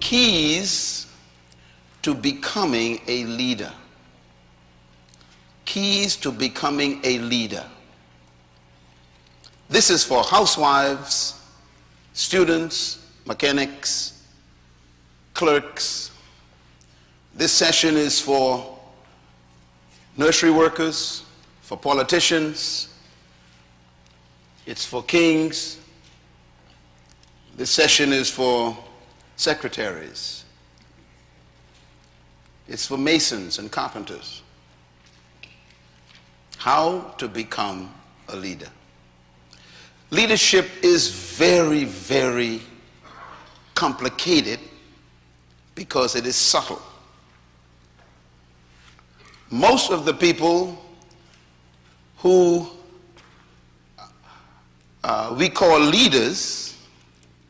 Keys to becoming a leader. Keys to becoming a leader. This is for housewives, students, mechanics, clerks. This session is for nursery workers, for politicians. It's for kings. This session is for secretaries. It's for masons and carpenters. How to become a leader. Leadership is very, very complicated because it is subtle. Most of the people who we call leaders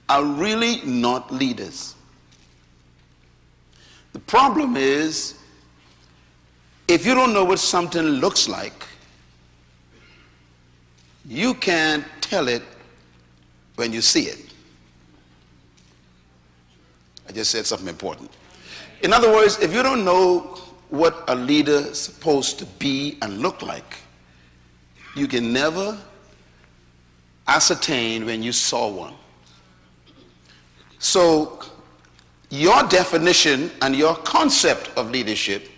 are really not leaders. The problem is, if you don't know what something looks like, you can't tell it when you see it. I just said something important. In other words, if you don't know what a leader is supposed to be and look like, you can never ascertain when you saw one. So your definition and your concept of leadership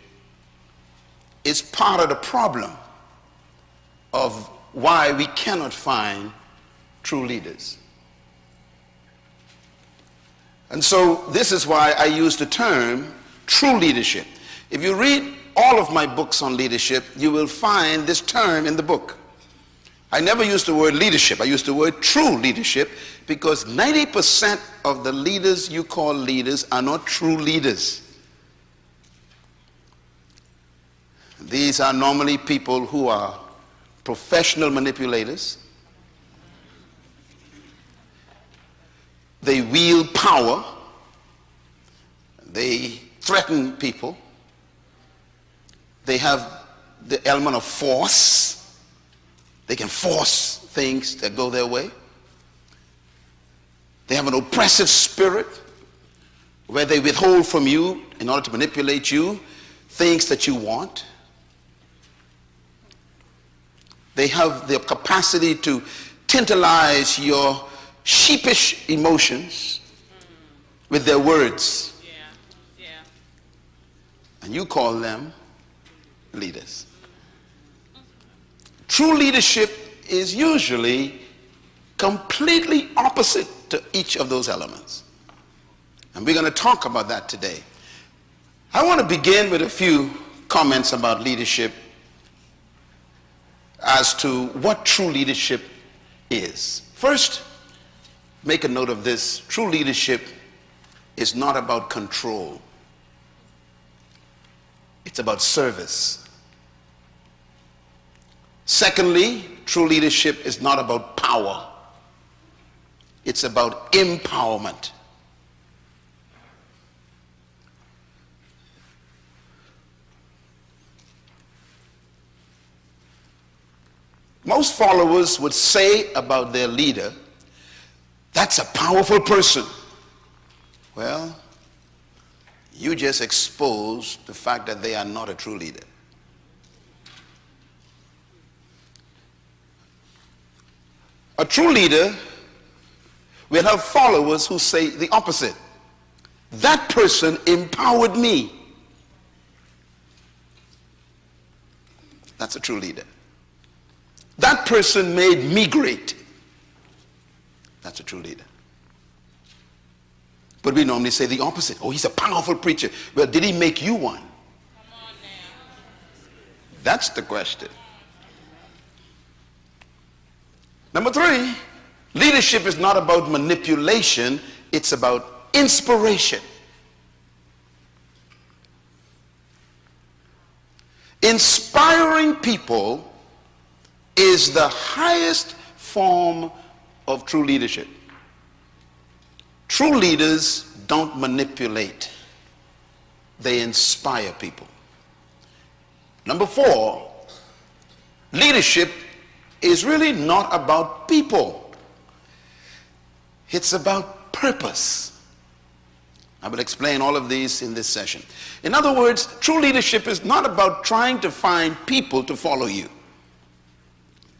is part of the problem of why we cannot find true leaders. And so this is why I use the term true leadership. If you read all of my books on leadership, you will find this term in the book. I never use the word leadership. I use the word true leadership because 90% of the leaders you call leaders are not true leaders. These are normally people who are professional manipulators. They wield power. They threaten people. They have the element of force. They can force things that go their way. They have an oppressive spirit where they withhold from you in order to manipulate you things that you want. They have the capacity to tantalize your sheepish emotions with their words. Yeah. And you call them leaders. True leadership is usually completely opposite to each of those elements. And we're going to talk about that today. I want to begin with a few comments about leadership as to what true leadership is. First, make a note of this. True leadership is not about control. It's about service. Secondly, true leadership is not about power. It's about empowerment. Most followers would say about their leader, that's a powerful person. Well, you just exposed the fact that they are not a true leader. A true leader will have followers who say the opposite. That person empowered me. That's a true leader. That person made me great. That's a true leader. But we normally say the opposite. Oh, he's a powerful preacher. Well, did he make you one? Come on now. That's the question. Number three, leadership is not about manipulation. It's about inspiration. Inspiring people is the highest form of true leadership. True leaders don't manipulate. They inspire people. Number four, leadership is really not about people. It's about purpose. I will explain all of these in this session. In other words, true leadership is not about trying to find people to follow you.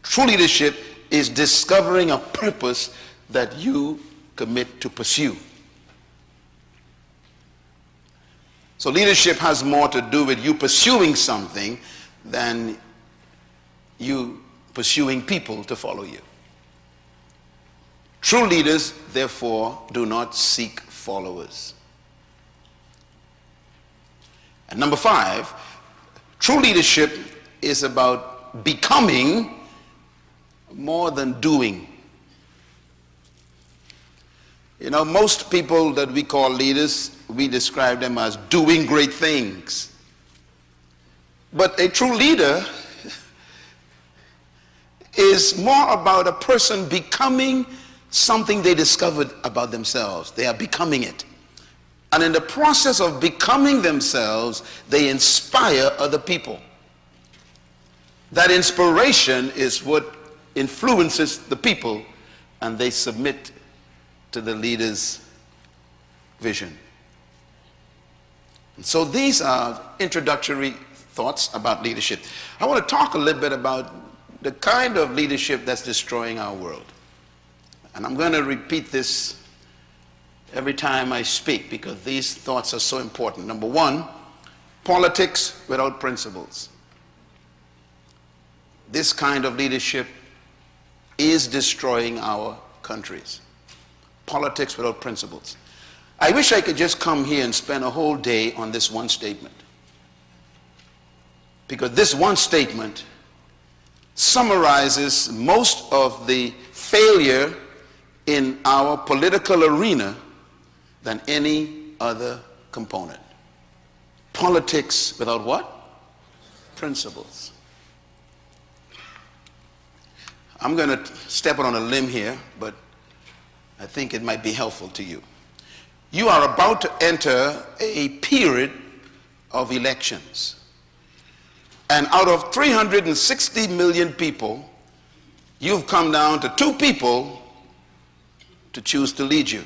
True leadership is discovering a purpose that you commit to pursue. So leadership has more to do with you pursuing something than you pursuing people to follow you. True leaders, therefore, do not seek followers. And number 5, true leadership is about becoming more than doing. You know, most people that we call leaders, we describe them as doing great things. But a true leader is more about a person becoming something they discovered about themselves. They are becoming it. And in the process of becoming themselves, they inspire other people. That inspiration is what influences the people, and they submit to the leader's vision. And so these are introductory thoughts about leadership. I want to talk a little bit about the kind of leadership that's destroying our world. And I'm going to repeat this every time I speak because these thoughts are so important. Number 1, politics without principles. This kind of leadership is destroying our countries. Politics without principles. I wish I could just come here and spend a whole day on this one statement. Because this one statement summarizes most of the failure in our political arena than any other component. Politics without what? Principles. I'm going to step out on a limb here, but I think it might be helpful to you. You are about to enter a period of elections. And out of 360 million people, you've come down to 2 people to choose to lead you.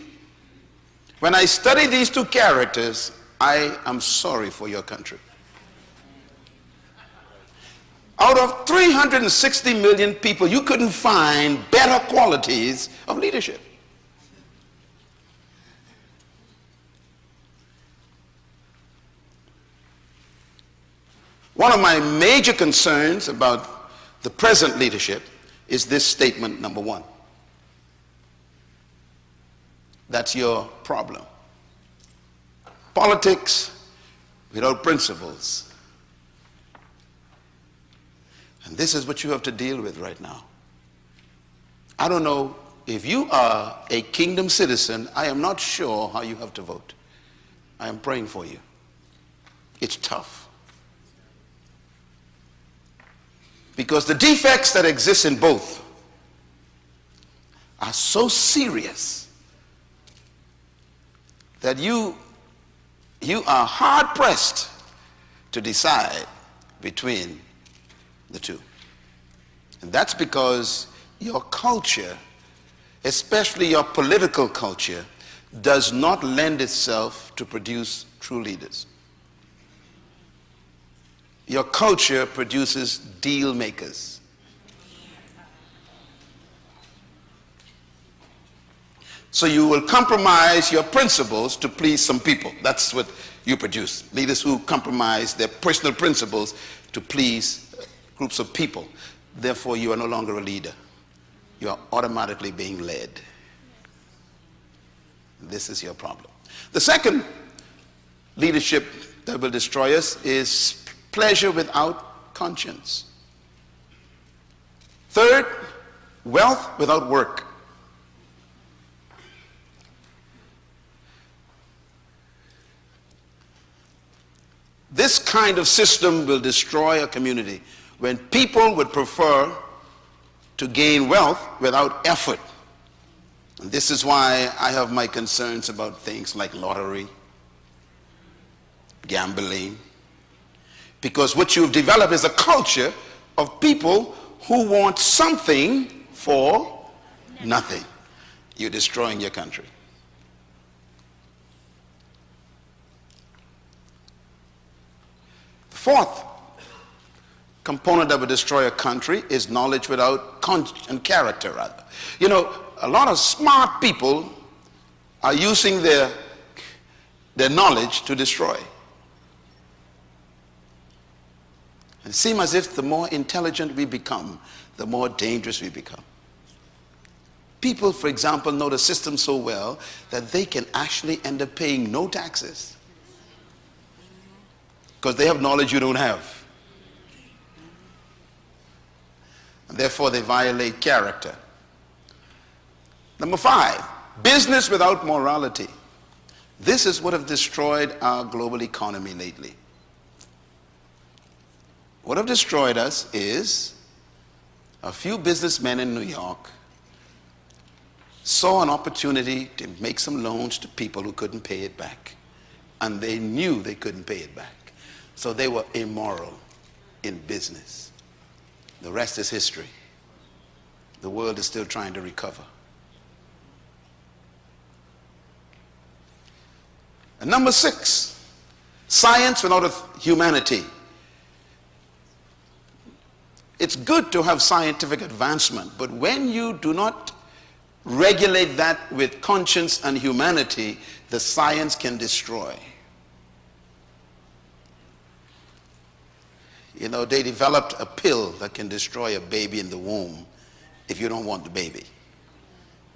When I study these 2 characters, I am sorry for your country. Out of 360 million people, you couldn't find better qualities of leadership. One of my major concerns about the present leadership is this statement, number 1. That's your problem. Politics without principles. And this is what you have to deal with right now. I don't know if you are a kingdom citizen. I am not sure how you have to vote. I am praying for you. It's tough. Because the defects that exist in both are so serious that you are hard-pressed to decide between the 2. And that's because your culture, especially your political culture, does not lend itself to produce true leaders. Your culture produces deal makers. So you will compromise your principles to please some people. That's what you produce. Leaders who compromise their personal principles to please groups of people. Therefore, you are no longer a leader. You are automatically being led. This is your problem. The second leadership that will destroy us is pleasure without conscience. Third, wealth without work. This kind of system will destroy a community when people would prefer to gain wealth without effort. And this is why I have my concerns about things like lottery, gambling, because what you've developed is a culture of people who want something for nothing. You're destroying your country. Fourth component that will destroy a country is knowledge without and character, rather. You know, a lot of smart people are using their knowledge to destroy. It seems as if the more intelligent we become, the more dangerous we become. People, for example, know the system so well that they can actually end up paying no taxes because they have knowledge you don't have. And therefore, they violate character. Number 5, business without morality. This is what has destroyed our global economy lately. What have destroyed us is a few businessmen in New York saw an opportunity to make some loans to people who couldn't pay it back. And they knew they couldn't pay it back. So they were immoral in business. The rest is history. The world is still trying to recover. And number 6, science without humanity. It's good to have scientific advancement, but when you do not regulate that with conscience and humanity, the science can destroy. You know, they developed a pill that can destroy a baby in the womb if you don't want the baby.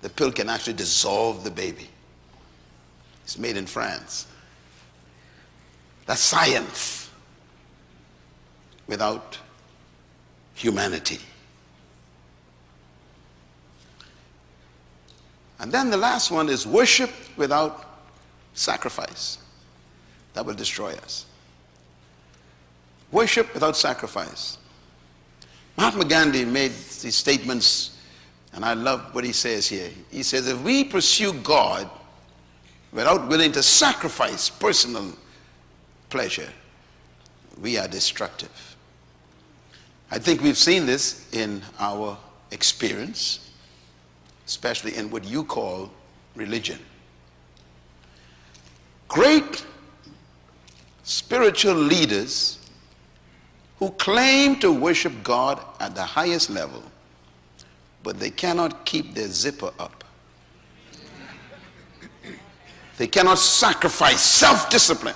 The pill can actually dissolve the baby. It's made in France. That's science without humanity. And then the last one is worship without sacrifice. That will destroy us. Worship without sacrifice. Mahatma Gandhi made these statements, and I love what he says here. He says, if we pursue God without willing to sacrifice personal pleasure, we are destructive. I think we've seen this in our experience, especially in what you call religion. Great spiritual leaders who claim to worship God at the highest level, but they cannot keep their zipper up. They cannot sacrifice self-discipline.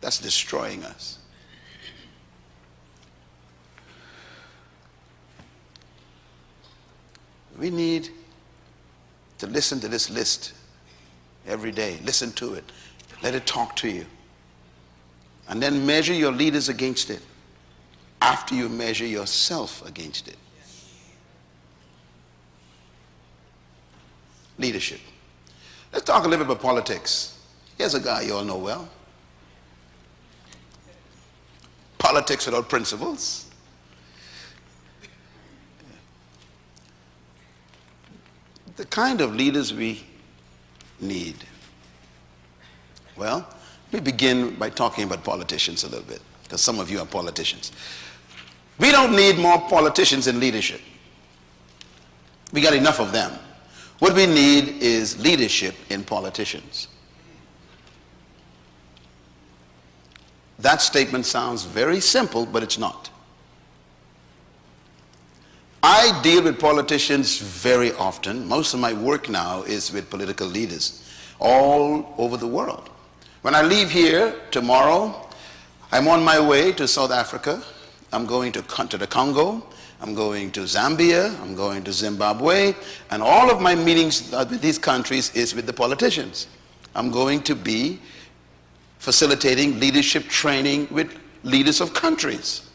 That's destroying us. We need to listen to this list every day. Listen to it. Let it talk to you. And then measure your leaders against it after you measure yourself against it. Leadership. Let's talk a little bit about politics. Here's a guy you all know well. Politics without principles. The kind of leaders we need. Well, let me begin by talking about politicians a little bit, because some of you are politicians. We don't need more politicians in leadership. We got enough of them. What we need is leadership in politicians. That statement sounds very simple, but it's not. I deal with politicians very often. Most of my work now is with political leaders all over the world. When I leave here tomorrow, I'm on my way to South Africa. I'm going to the Congo. I'm going to Zambia. I'm going to Zimbabwe. And all of my meetings with these countries is with the politicians. I'm going to be facilitating leadership training with leaders of countries.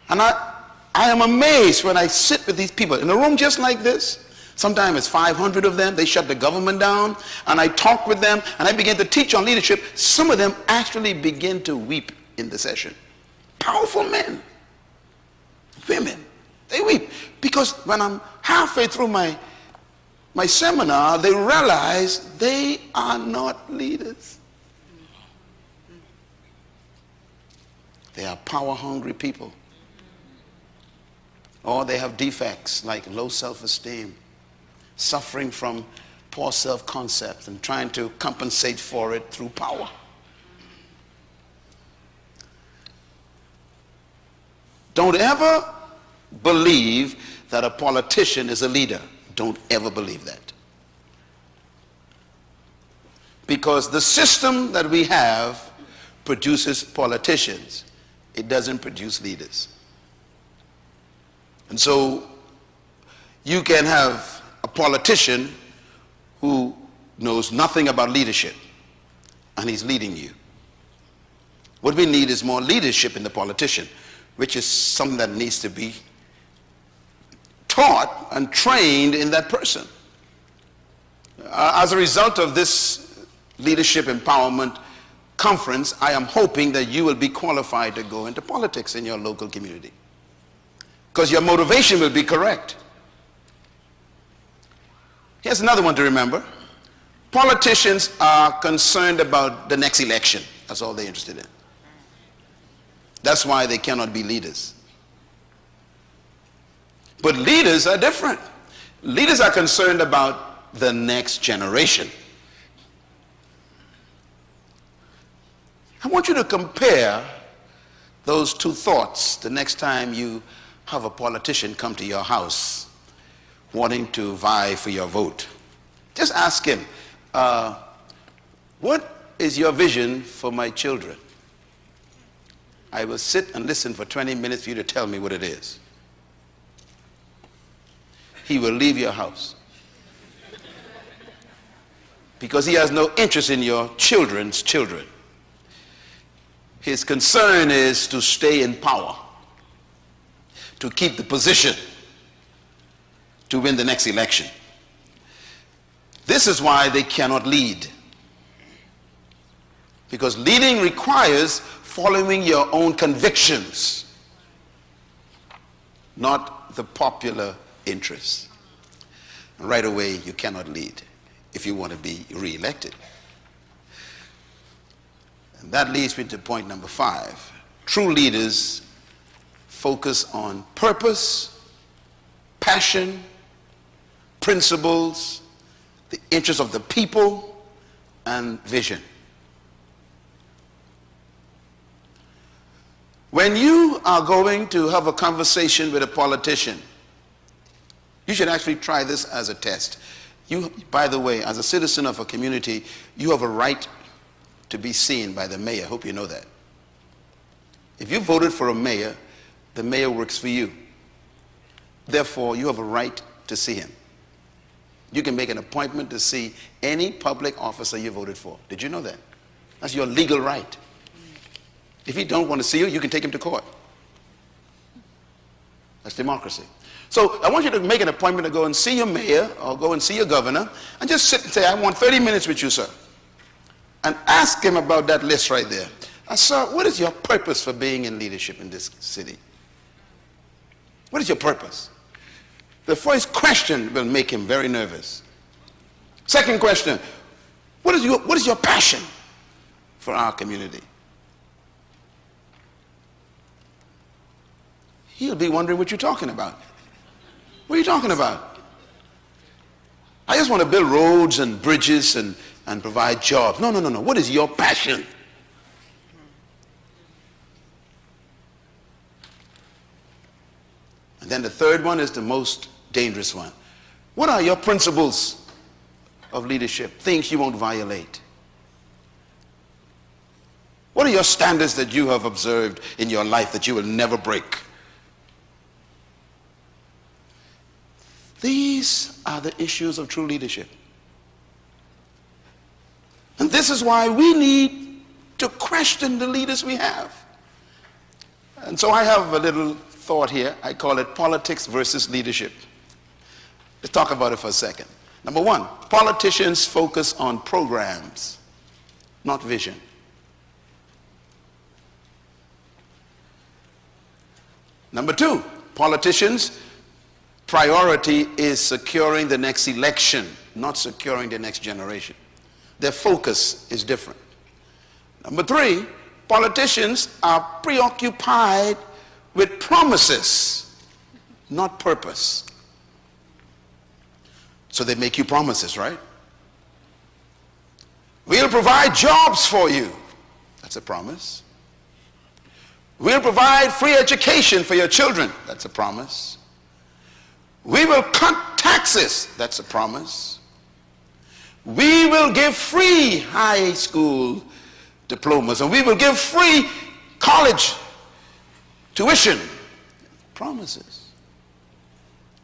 And I am amazed when I sit with these people in a room just like this. Sometimes it's 500 of them. They shut the government down. And I talk with them and I begin to teach on leadership. Some of them actually begin to weep in the session. Powerful men, women, they weep. Because when I'm halfway through my seminar, they realize they are not leaders. They are power-hungry people. Or they have defects like low self-esteem, suffering from poor self-concept and trying to compensate for it through power. Don't ever believe that a politician is a leader. Don't ever believe that. Because the system that we have produces politicians. It doesn't produce leaders. And so you can have a politician who knows nothing about leadership, and he's leading you. What we need is more leadership in the politician, which is something that needs to be taught and trained in that person. As a result of this leadership empowerment conference, I am hoping that you will be qualified to go into politics in your local community, because your motivation will be correct. Here's another one to remember. Politicians are concerned about the next election. That's all they're interested in. That's why they cannot be leaders. But leaders are different. Leaders are concerned about the next generation. I want you to compare those two thoughts the next time you have a politician come to your house wanting to vie for your vote. Just ask him, what is your vision for my children? I will sit and listen for 20 minutes for you to tell me what it is. He will leave your house because he has no interest in your children's children. His concern is to stay in power, to keep the position, to win the next election. This is why they cannot lead. Because leading requires following your own convictions, not the popular interests. And right away, you cannot lead if you want to be re-elected. And that leads me to point number 5. True leaders focus on purpose, passion, principles, the interests of the people, and vision. When you are going to have a conversation with a politician, you should actually try this as a test. You, by the way, as a citizen of a community, you have a right to be seen by the mayor. Hope you know that. If you voted for a mayor, the mayor works for you. Therefore, you have a right to see him. You can make an appointment to see any public officer you voted for. Did you know that? That's your legal right. If he don't want to see you, you can take him to court. That's democracy. So I want you to make an appointment to go and see your mayor or go and see your governor and just sit and say, I want 30 minutes with you, sir. And ask him about that list right there. Sir, what is your purpose for being in leadership in this city? What is your purpose? The first question will make him very nervous. Second question, what is your passion for our community? He'll be wondering what you're talking about. What are you talking about? I just want to build roads and bridges and provide jobs. No. What is your passion? And then the third one is the most dangerous one. What are your principles of leadership? Things you won't violate. What are your standards that you have observed in your life that you will never break? These are the issues of true leadership. And this is why we need to question the leaders we have. And so I have a little thought here. I call it politics versus leadership. Let's talk about it for a second. Number 1, politicians focus on programs, not vision. Number 2, politicians' priority is securing the next election, not securing the next generation. Their focus is different. Number 3, politicians are preoccupied with promises, not purpose. So they make you promises, right? We'll provide jobs for you. That's a promise. We'll provide free education for your children. That's a promise. We will cut taxes. That's a promise. We will give free high school diplomas, and we will give free college tuition. Promises.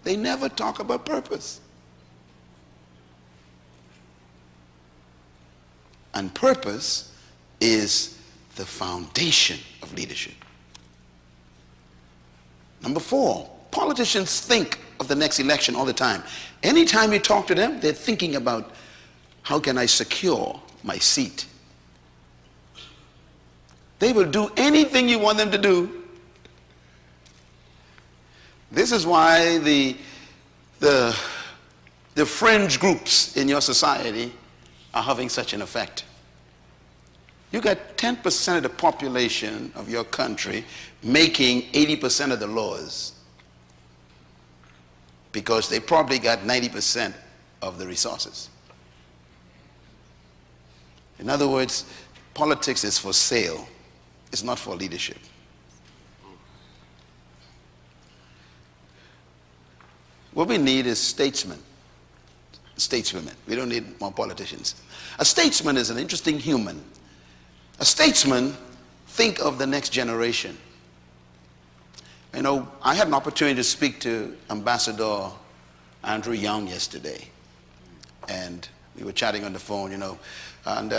They never talk about purpose. And purpose is the foundation of leadership. Number 4, politicians think of the next election all the time. Anytime you talk to them, they're thinking about, how can I secure my seat? They will do anything you want them to do. This is why the fringe groups in your society are having such an effect. You got 10% of the population of your country making 80% of the laws because they probably got 90% of the resources. In other words, politics is for sale. It's not for leadership. What we need is statesmen. Stateswomen. We don't need more politicians. A statesman is an interesting human. A statesman think of the next generation. You know, I had an opportunity to speak to Ambassador Andrew Young yesterday, and we were chatting on the phone, you know, and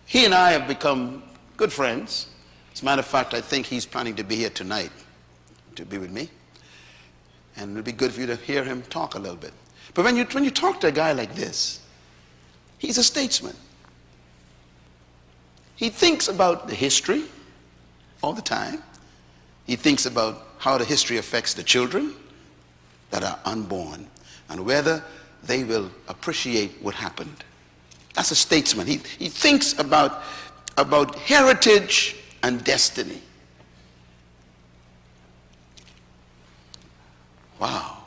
he and I have become good friends. As a matter of fact, I think he's planning to be here tonight to be with me, and it'll be good for you to hear him talk a little bit. But when you talk to a guy like this, he's a statesman. He thinks about the history all the time. He thinks about how the history affects the children that are unborn and whether they will appreciate what happened. That's a statesman. He thinks about heritage and destiny. Wow,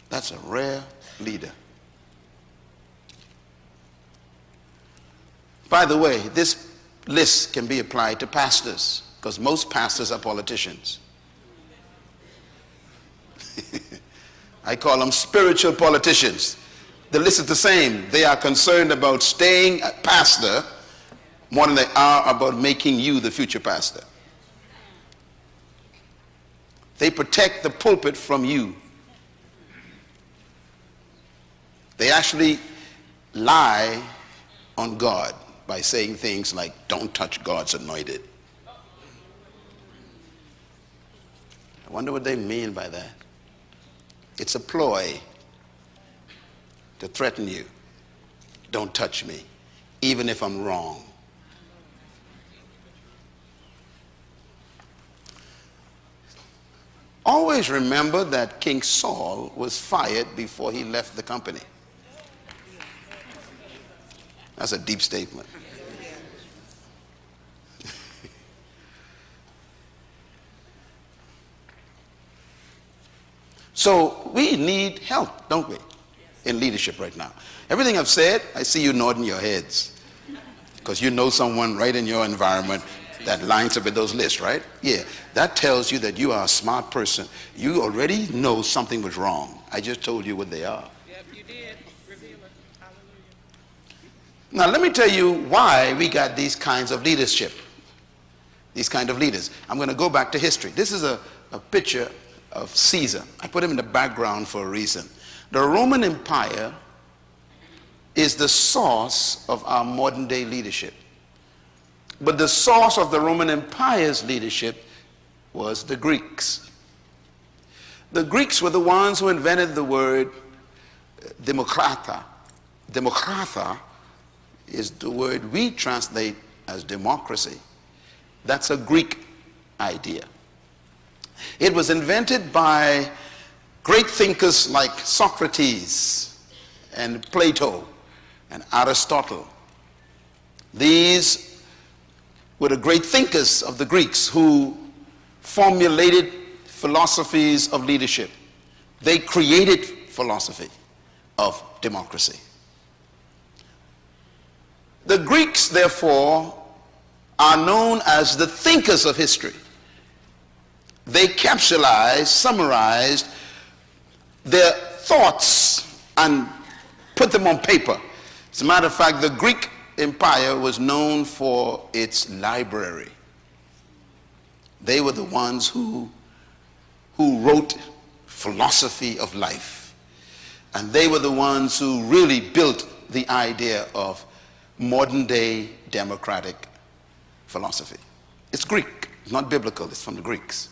that's a rare leader. By the way, this list can be applied to pastors because most pastors are politicians. I call them spiritual politicians. The list is the same. They are concerned about staying a pastor more than they are about making you the future pastor. They protect the pulpit from you. They actually lie on God by saying things like, don't touch God's anointed. I wonder what they mean by that. It's a ploy to threaten you. Don't touch me, even if I'm wrong. Always remember that King Saul was fired before he left the company. That's a deep statement. So we need help, don't we, in leadership right now. Everything I've said, I see you nodding your heads because you know someone right in your environment that lines up with those lists, right? Yeah, that tells you that you are a smart person. You already know something was wrong. I just told you what they are. Yep, you did. Reveal it. Hallelujah. Now, let me tell you why we got these kinds of leadership, these kind of leaders. I'm going to go back to history. This is a picture of Caesar. I put him in the background for a reason. The Roman Empire is the source of our modern day leadership. But the source of the Roman Empire's leadership was the Greeks. The Greeks were the ones who invented the word demokrata. Demokrata is the word we translate as democracy. That's a Greek idea. It was invented by great thinkers like Socrates and Plato and Aristotle. These were the great thinkers of the Greeks who formulated philosophies of leadership. They created philosophy of democracy. The Greeks, therefore, are known as the thinkers of history. They capsulized, summarized their thoughts and put them on paper. As a matter of fact, the Greek Empire was known for its library. They were the ones who wrote philosophy of life. And they were the ones who really built the idea of modern day democratic philosophy. It's Greek, it's not biblical, it's from the Greeks.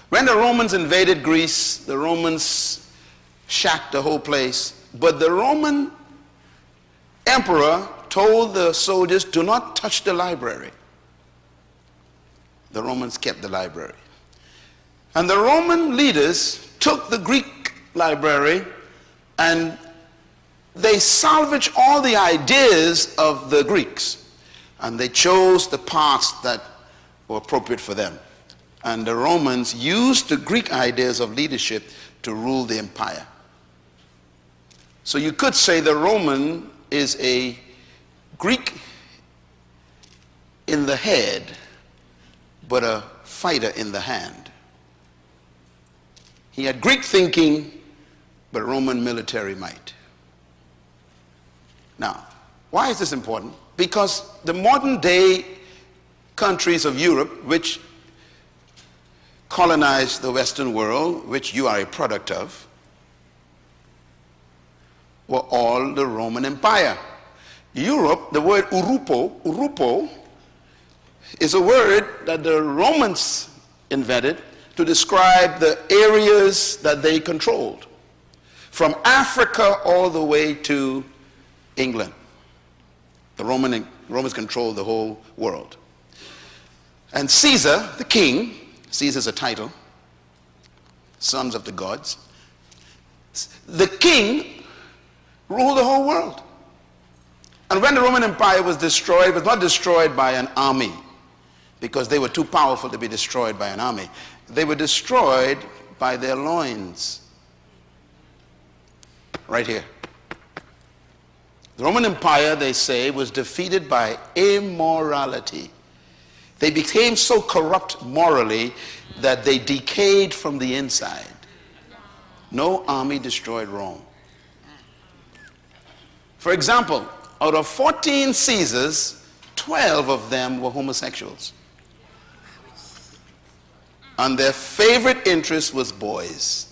When the Romans invaded Greece, the Romans shacked the whole place, but the Roman emperor told the soldiers, do not touch the library. The Romans kept the library. And the Roman leaders took the Greek library and they salvaged all the ideas of the Greeks. And they chose the parts that were appropriate for them. And the Romans used the Greek ideas of leadership to rule the empire. So you could say the Roman is a Greek in the head, but a fighter in the hand. He had Greek thinking, but Roman military might. Now, why is this important? Because the modern day countries of Europe, which colonized the Western world, which you are a product of, were all the Roman Empire. Europe, the word urupo is a word that the Romans invented to describe the areas that they controlled, from Africa all the way to England. The Romans controlled the whole world. And Caesar, the king, Caesar's a title, sons of the gods, the king ruled the whole world. And when the Roman Empire was destroyed, it was not destroyed by an army, because they were too powerful to be destroyed by an army. They were destroyed by their loins. Right here. The Roman Empire, they say, was defeated by immorality. They became so corrupt morally that they decayed from the inside. No army destroyed Rome. For example, out of 14 Caesars, 12 of them were homosexuals. And their favorite interest was boys.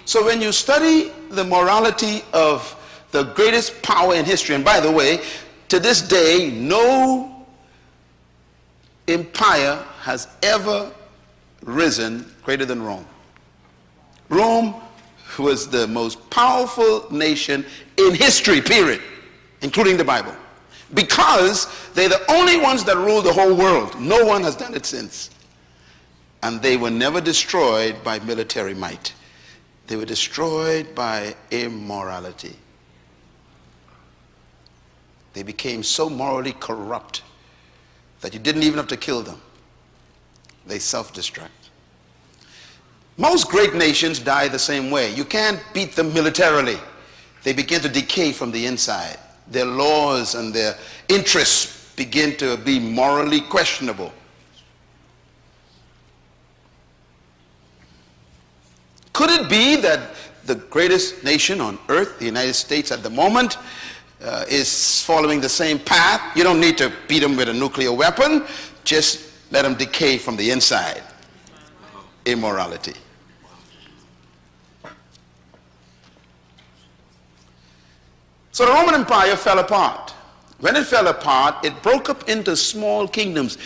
So when you study the morality of the greatest power in history, and by the way, to this day, no empire has ever risen greater than Rome. Rome was the most powerful nation in history, period, including the Bible, because they're the only ones that rule the whole world. No one has done it since. And they were never destroyed by military might. They were destroyed by immorality. They became so morally corrupt that you didn't even have to kill them. They self-destruct. Most great nations die the same way. You can't beat them militarily. They begin to decay from the inside. Their laws and their interests begin to be morally questionable. Could it be that the greatest nation on earth, the United States at the moment, is following the same path? You don't need to beat them with a nuclear weapon. Just let them decay from the inside. Immorality. So the Roman Empire fell apart. When it fell apart, it broke up into small kingdoms.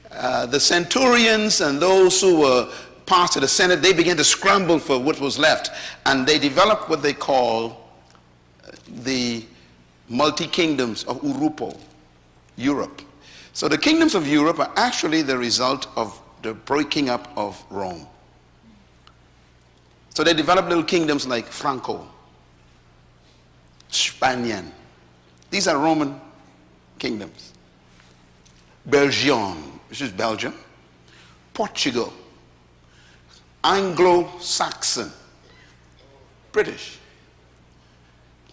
The centurions and those who were parts of the Senate, they began to scramble for what was left. And they developed what they call the multi-kingdoms of Europe. So the kingdoms of Europe are actually the result of the breaking up of Rome. So they developed little kingdoms like Franco, Spanian. These are Roman kingdoms. Belgium, which is Belgium. Portugal. Anglo-Saxon. British.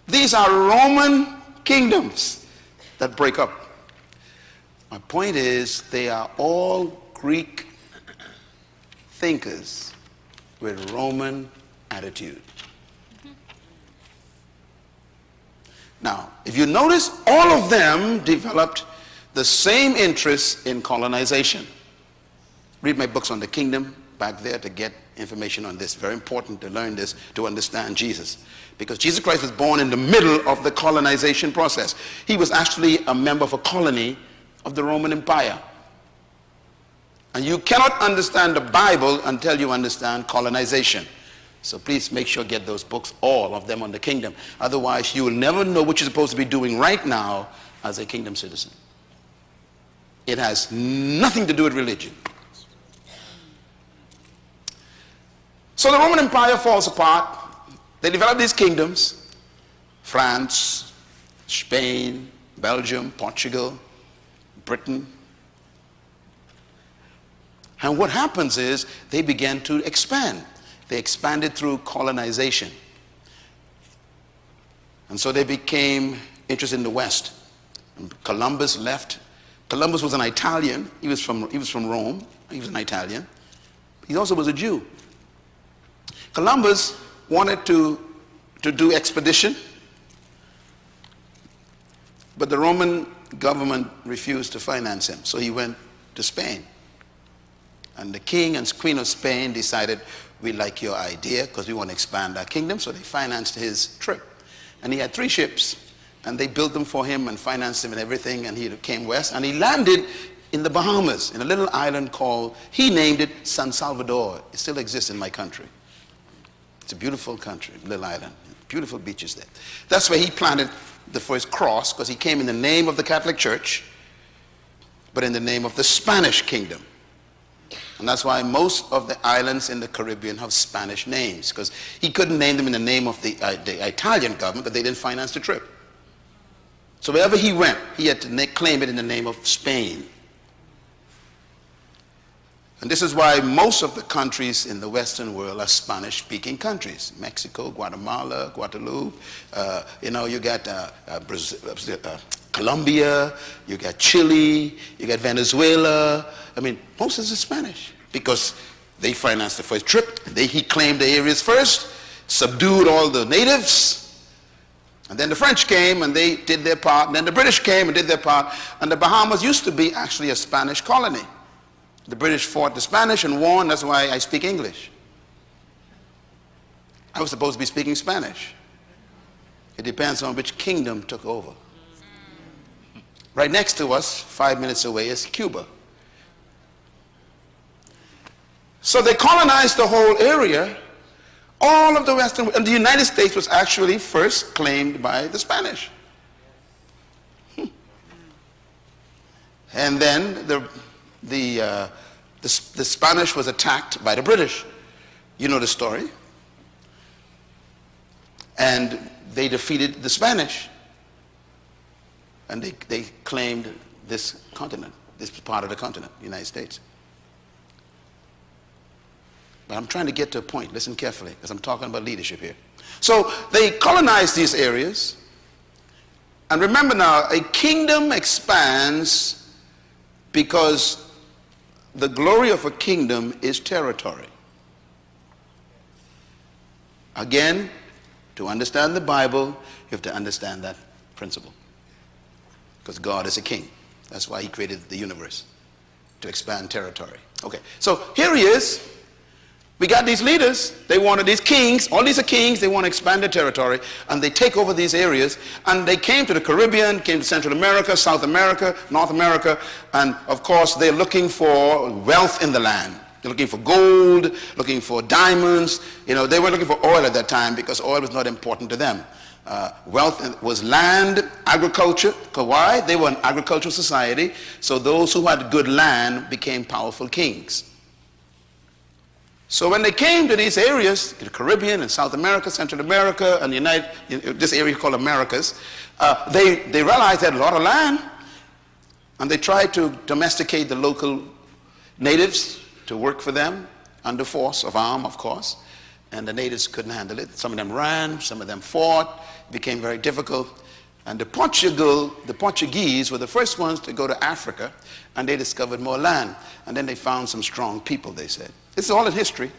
These are Roman kingdoms that break up. My point is, they are all Greek thinkers with Roman attitude. Now, if you notice, all of them developed the same interest in colonization. Read my books on the kingdom back there to get information on this. Very important to learn this to understand Jesus. Because Jesus Christ was born in the middle of the colonization process. He was actually a member of a colony of the Roman Empire. And you cannot understand the Bible until you understand colonization. So please make sure you get those books, all of them on the kingdom. Otherwise, you will never know what you're supposed to be doing right now as a kingdom citizen. It has nothing to do with religion. So the Roman Empire falls apart. They develop these kingdoms: France, Spain, Belgium, Portugal, Britain. And what happens is they began to expand. They expanded through colonization. And so they became interested in the West. And Columbus left. Columbus was an Italian. He was from Rome. He was an Italian. He also was a Jew. Columbus wanted to do expedition, but the Roman government refused to finance him. So he went to Spain. And the king and queen of Spain decided, we like your idea because we want to expand our kingdom. So they financed his trip. And he had 3 ships. And they built them for him and financed him and everything. And he came west. And he landed in the Bahamas, in a little island called, he named it San Salvador. It still exists in my country. It's a beautiful country, little island. Beautiful beaches there. That's where he planted the first cross, because he came in the name of the Catholic Church, but in the name of the Spanish kingdom. And that's why most of the islands in the Caribbean have Spanish names, because he couldn't name them in the name of the Italian government, but they didn't finance the trip. So wherever he went, he had to claim it in the name of Spain. And this is why most of the countries in the Western world are Spanish-speaking countries. Mexico, Guatemala, Guadeloupe, you got Brazil, Colombia, you got Chile, you got Venezuela. I mean, most of it is Spanish because they financed the first trip. He claimed the areas first, subdued all the natives, and then the French came and they did their part, and then the British came and did their part, and the Bahamas used to be actually a Spanish colony. The British fought the Spanish and won. That's why I speak English. I was supposed to be speaking Spanish. It depends on which kingdom took over. Right next to us, 5 minutes away, is Cuba. So they colonized the whole area. All of the Western, and the United States was actually first claimed by the Spanish. And then the Spanish was attacked by the British. You know the story. And they defeated the Spanish. And they claimed this continent, this part of the continent, the United States. But I'm trying to get to a point. Listen carefully, because I'm talking about leadership here. So they colonized these areas. And remember now, a kingdom expands because the glory of a kingdom is territory. Again, to understand the Bible, you have to understand that principle. Because God is a king. That's why he created the universe, to expand territory. Okay, so here he is. We got these leaders. They wanted these kings. All these are kings. They want to expand their territory. And they take over these areas. And they came to the Caribbean, came to Central America, South America, North America. And of course, they're looking for wealth in the land. They're looking for gold, looking for diamonds. They weren't looking for oil at that time because oil was not important to them. Wealth was land, agriculture. Why? They were an agricultural society. So those who had good land became powerful kings. So when they came to these areas, the Caribbean and South America, Central America, and this area called Americas, they realized they had a lot of land, and they tried to domesticate the local natives to work for them under force of arm, of course, and the natives couldn't handle it. Some of them ran, some of them fought. It became very difficult, And the Portuguese were the first ones to go to Africa, and they discovered more land. And then they found some strong people, they said. This is all in history.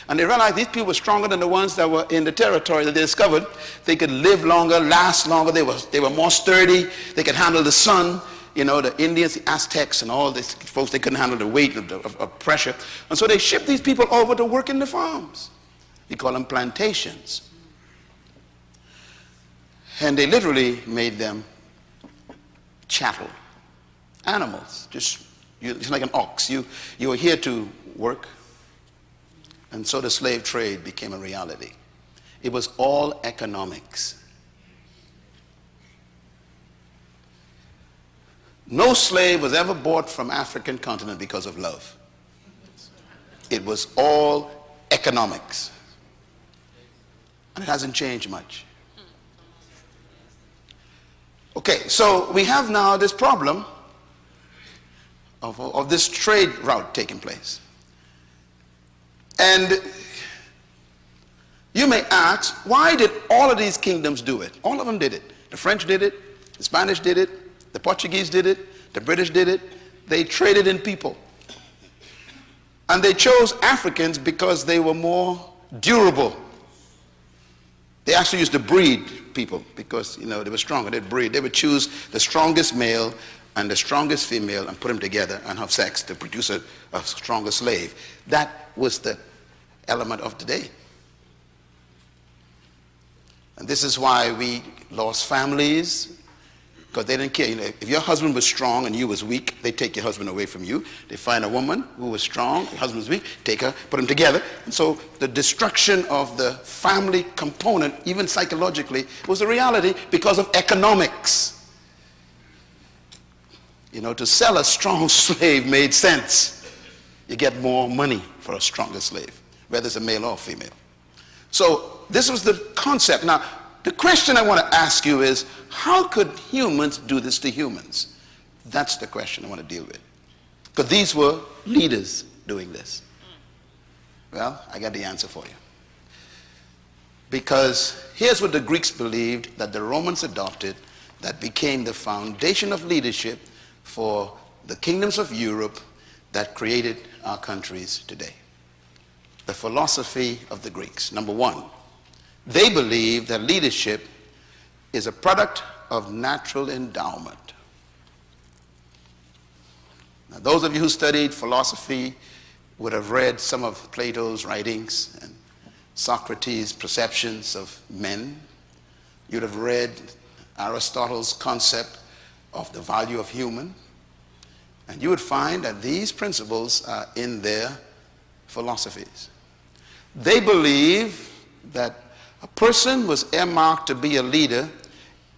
And they realized these people were stronger than the ones that were in the territory that they discovered. They could live longer, last longer. They were more sturdy. They could handle the sun. You know, the Indians, the Aztecs, and all these folks, they couldn't handle the weight of pressure. And so they shipped these people over to work in the farms. We call them plantations. And they literally made them chattel, animals. Just like an ox. You were here to work. And so the slave trade became a reality. It was all economics. No slave was ever bought from African continent because of love. It was all economics. And it hasn't changed much. Okay, so we have now this problem of this trade route taking place. And you may ask, why did all of these kingdoms do it? All of them did it. The French did it, the Spanish did it, the Portuguese did it, the British did it. They traded in people. And they chose Africans because they were more durable. They actually used to breed people because, you know, they were stronger. They'd breed. They would choose the strongest male and the strongest female and put them together and have sex to produce a stronger slave. That was the element of the day. And this is why we lost families, because they didn't care. You know, if your husband was strong and you was weak, they take your husband away from you. They find a woman who was strong, your husband was weak, take her, put them together. And so the destruction of the family component, even psychologically, was a reality because of economics. You know, to sell a strong slave made sense. You get more money for a stronger slave, whether it's a male or female. So this was the concept. Now, the question I want to ask you is, how could humans do this to humans? That's the question I want to deal with. Because these were leaders doing this. Well, I got the answer for you. Because here's what the Greeks believed that the Romans adopted that became the foundation of leadership for the kingdoms of Europe that created our countries today. The philosophy of the Greeks. Number one, they believe that leadership is a product of natural endowment. Now, those of you who studied philosophy would have read some of Plato's writings and Socrates' perceptions of men. You'd have read Aristotle's concept of the value of human. And you would find that these principles are in their philosophies. They believe that a person was earmarked to be a leader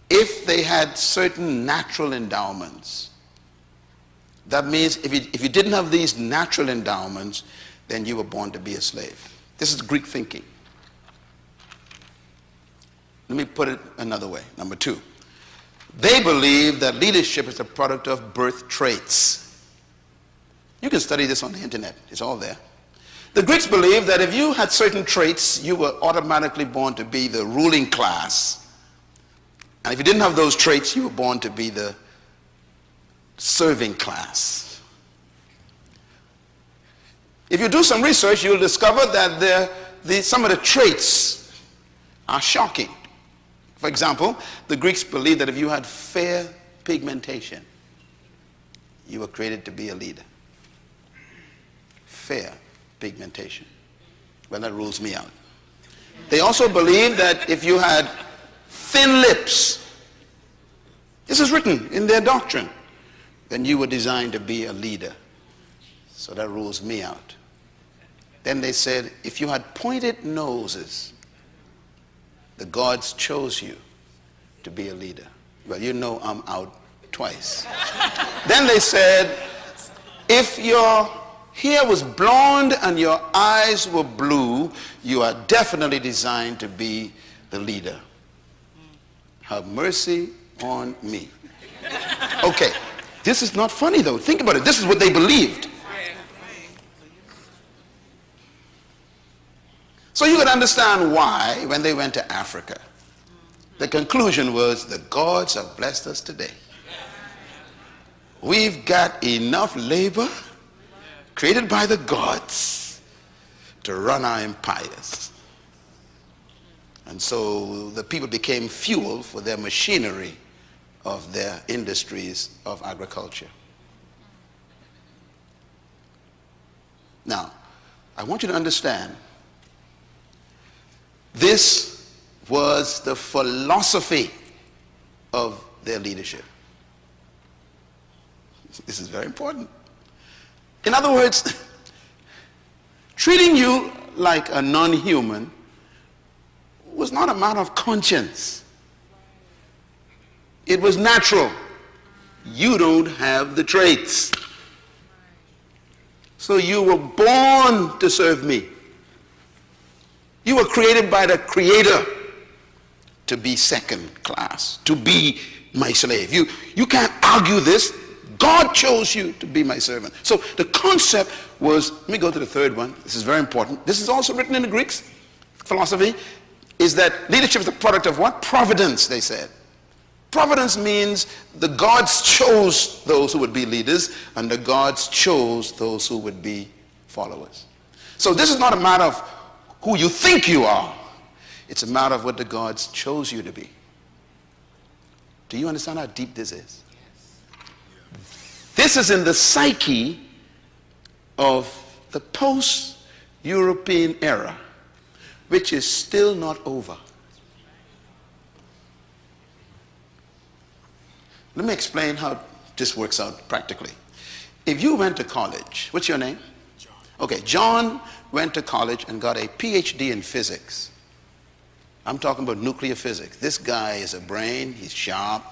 if they had certain natural endowments. That means if you didn't have these natural endowments, then you were born to be a slave. This is Greek thinking. Let me put it another way. Number two, they believe that leadership is a product of birth traits. You can study this on the internet. It's all there. The Greeks believed that if you had certain traits, you were automatically born to be the ruling class. And if you didn't have those traits, you were born to be the serving class. If you do some research, you'll discover that some of the traits are shocking. For example, the Greeks believed that if you had fair pigmentation, you were created to be a leader. Fair pigmentation. Well, that rules me out. They also believed that if you had thin lips, this is written in their doctrine, then you were designed to be a leader. So that rules me out. Then they said, if you had pointed noses, the gods chose you to be a leader. Well, you know I'm out twice. Then they said, if your hair was blonde and your eyes were blue, you are definitely designed to be the leader. Have mercy on me. Okay, this is not funny though. Think about it. This is what they believed. So you can understand why, when they went to Africa, The conclusion was, the gods have blessed us today. We've got enough labor created by the gods to run our empires. And so the people became fuel for their machinery of their industries of agriculture. Now, I want you to understand, this was the philosophy of their leadership. This is very important. In other words, treating you like a non-human was not a matter of conscience. It was natural. You don't have the traits. So you were born to serve me. You were created by the Creator to be second class, to be my slave. You can't argue this. God chose you to be my servant. So the concept was, let me go to the third one. This is very important. This is also written in the Greeks philosophy, is that leadership is the product of what? Providence, they said. Providence means the gods chose those who would be leaders, and the gods chose those who would be followers. So this is not a matter of who you think you are. It's a matter of what the gods chose you to be. Do you understand how deep this is? This is in the psyche of the post-European era, which is still not over. Let me explain how this works out practically. If you went to college, what's your name? John. Okay, John went to college and got a PhD in physics. I'm talking about nuclear physics. This guy is a brain, he's sharp.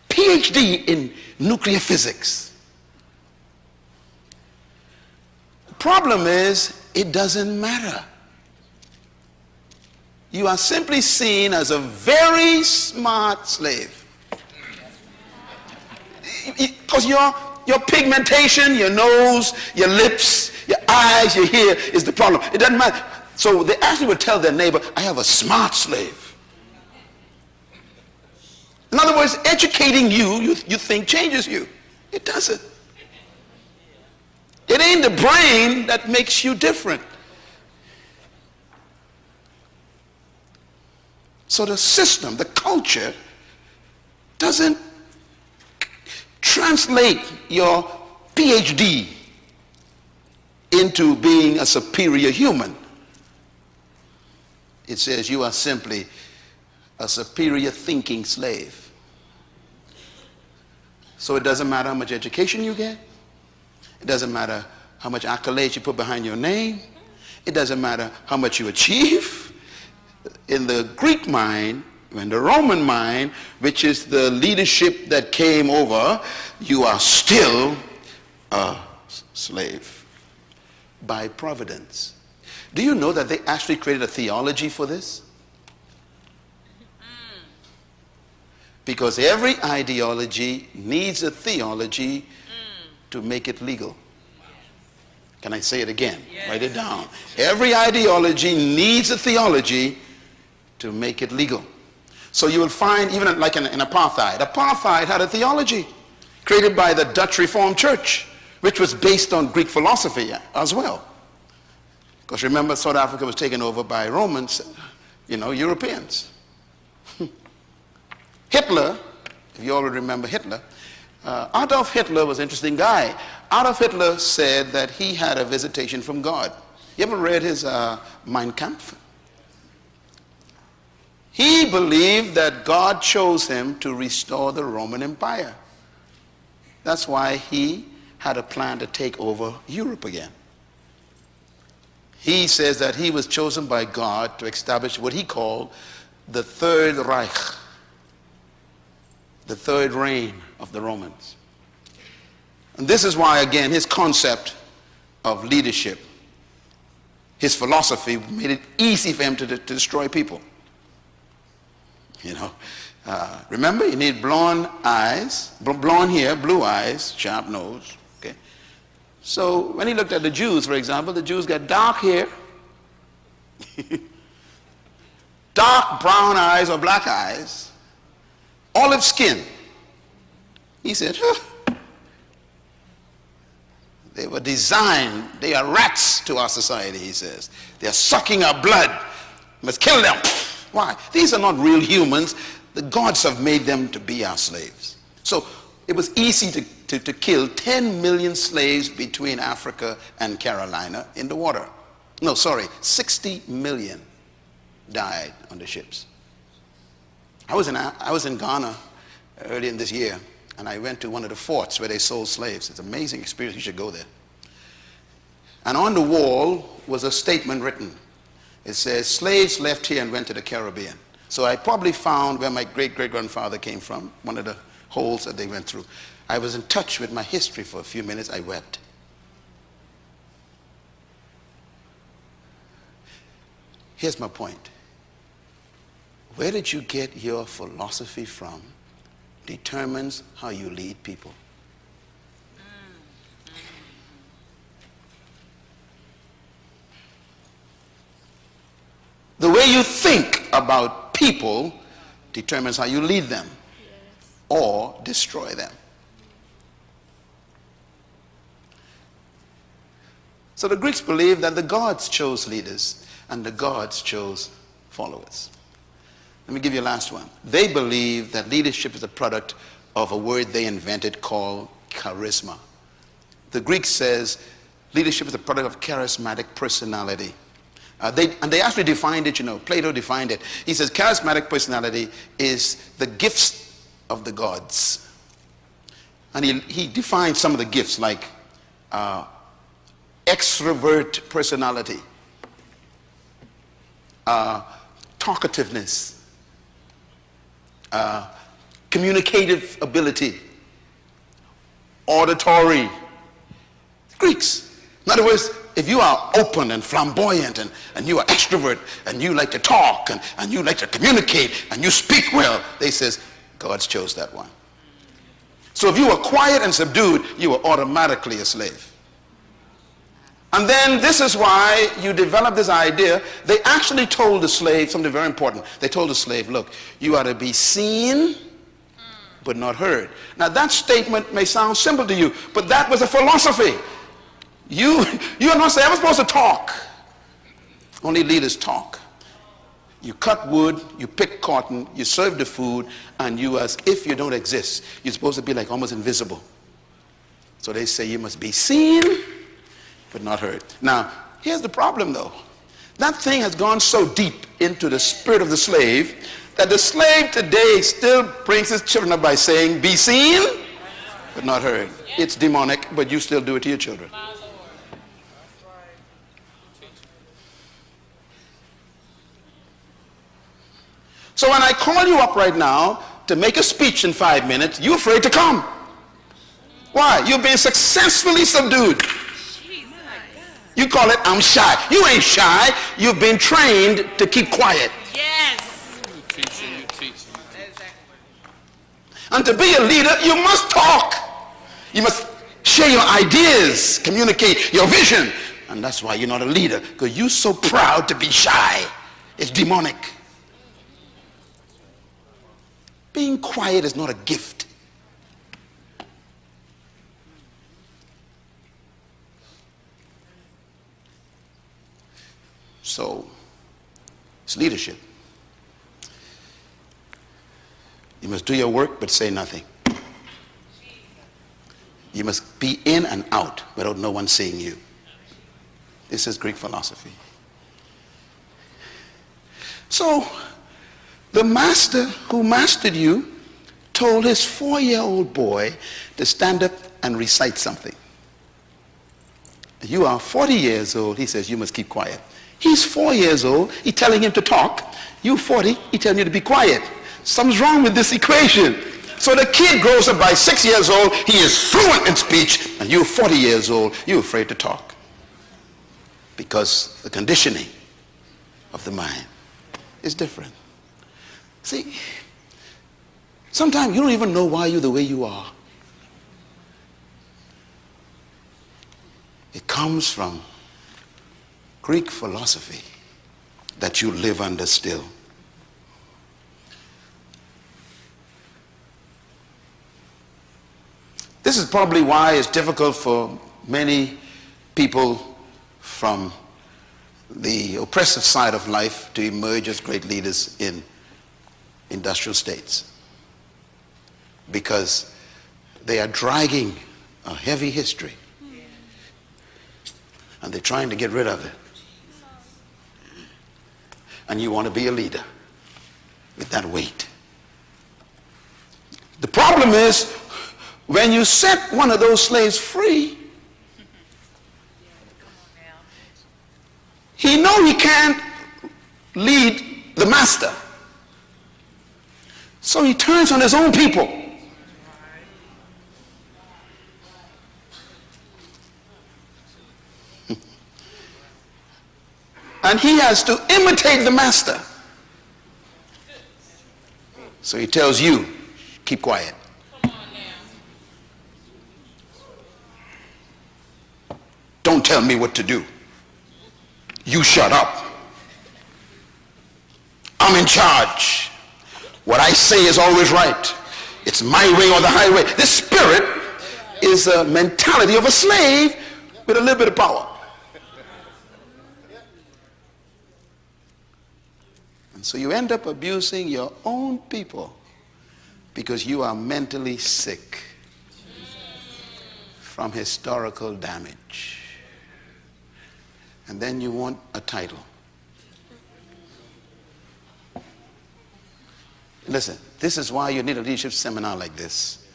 PhD in nuclear physics. The problem is, it doesn't matter. You are simply seen as a very smart slave. Because your pigmentation, your nose, your lips, your eyes, your hair is the problem. It doesn't matter. So they actually would tell their neighbor, I have a smart slave. In other words, educating you think changes you. It doesn't. It ain't the brain that makes you different. So the system, the culture, doesn't translate your PhD into being a superior human. It says you are simply a superior thinking slave. So it doesn't matter how much education you get. It doesn't matter how much accolades you put behind your name. It doesn't matter how much you achieve. In the Greek mind, in the Roman mind, which is the leadership that came over, you are still a slave by providence. Do you know that they actually created a theology for this? Because every ideology needs a theology to make it legal. Can I say it again? Yes. Write it down. Every ideology needs a theology to make it legal. So you will find, even like in apartheid, apartheid had a theology created by the Dutch Reformed Church, which was based on Greek philosophy as well. Because remember, South Africa was taken over by Romans, Europeans. Hitler, if you all remember Hitler, Adolf Hitler was an interesting guy. Adolf Hitler said that he had a visitation from God. You ever read his Mein Kampf? He believed that God chose him to restore the Roman Empire. That's why he had a plan to take over Europe again. He says that he was chosen by God to establish what he called the Third Reich, the third reign of the Romans. And this is why, again, his concept of leadership, his philosophy made it easy for him to destroy people. Remember, you need blonde eyes, blonde hair, blue eyes, sharp nose. Okay. So when he looked at the Jews, for example, the Jews got dark hair, dark brown eyes or black eyes, olive skin. He said, they were designed, they are rats to our society, he says. They are sucking our blood. We must kill them. Why? These are not real humans. The gods have made them to be our slaves. So it was easy to kill 10 million slaves between Africa and Carolina in the water. No, sorry, 60 million died on the ships. I was in Ghana early in this year, and I went to one of the forts where they sold slaves. It's an amazing experience. You should go there. And on the wall was a statement written. It says, slaves left here and went to the Caribbean. So I probably found where my great-great-grandfather came from, one of the holes that they went through. I was in touch with my history for a few minutes. I wept. Here's my point. Where did you get your philosophy from determines how you lead people. The way you think about people determines how you lead them or destroy them. So the Greeks believed that the gods chose leaders and the gods chose followers. Let me give you a last one. They believe that leadership is a product of a word they invented called charisma. The Greek says leadership is a product of charismatic personality. They actually defined it, Plato defined it. He says charismatic personality is the gifts of the gods. And he defined some of the gifts like extrovert personality, talkativeness, communicative ability, auditory. Greeks. In other words, if you are open and flamboyant and you are extrovert and you like to talk and you like to communicate and you speak well, they says, God chose that one. So if you are quiet and subdued, you are automatically a slave. And then this is why you develop this idea. They actually told the slave something very important. They told the slave, look, you are to be seen but not heard. Now that statement may sound simple to you, but that was a philosophy. You are not ever supposed to talk. Only leaders talk. You cut wood, you pick cotton, you serve the food, and you, as if you don't exist, you're supposed to be like almost invisible. So they say you must be seen but not heard. Now, here's the problem though. That thing has gone so deep into the spirit of the slave that the slave today still brings his children up by saying, be seen but not heard. It's demonic, but you still do it to your children. So when I call you up right now to make a speech in 5 minutes, you're afraid to come. Why? You've been successfully subdued. You call it, I'm shy. You ain't shy. You've been trained to keep quiet. Yes. You teaching. And to be a leader, you must talk. You must share your ideas, communicate your vision. And that's why you're not a leader, because you're so proud to be shy. It's demonic. Being quiet is not a gift. So, it's leadership. You must do your work but say nothing. You must be in and out without no one seeing you. This is Greek philosophy. So, the master who mastered you told his 4-year-old boy to stand up and recite something. You are 40 years old, he says you must keep quiet. He's 4 years old, he's telling him to talk. You 40, he's telling you to be quiet. Something's wrong with this equation. So the kid grows up by 6 years old, he is fluent in speech, and you're 40 years old, you're afraid to talk. Because the conditioning of the mind is different. See, sometimes you don't even know why you're the way you are. It comes from Greek philosophy that you live under still. This is probably why it's difficult for many people from the oppressive side of life to emerge as great leaders in industrial states, because they are dragging a heavy history and they're trying to get rid of it. And you want to be a leader with that weight. The problem is, when you set one of those slaves free, he knows he can't lead the master. So he turns on his own people. And he has to imitate the master. So he tells you, keep quiet. Don't tell me what to do. You shut up. I'm in charge. What I say is always right. It's my way or the highway. This spirit is a mentality of a slave with a little bit of power. And so you end up abusing your own people because you are mentally sick from historical damage. And then you want a title. Listen, this is why you need a leadership seminar like this.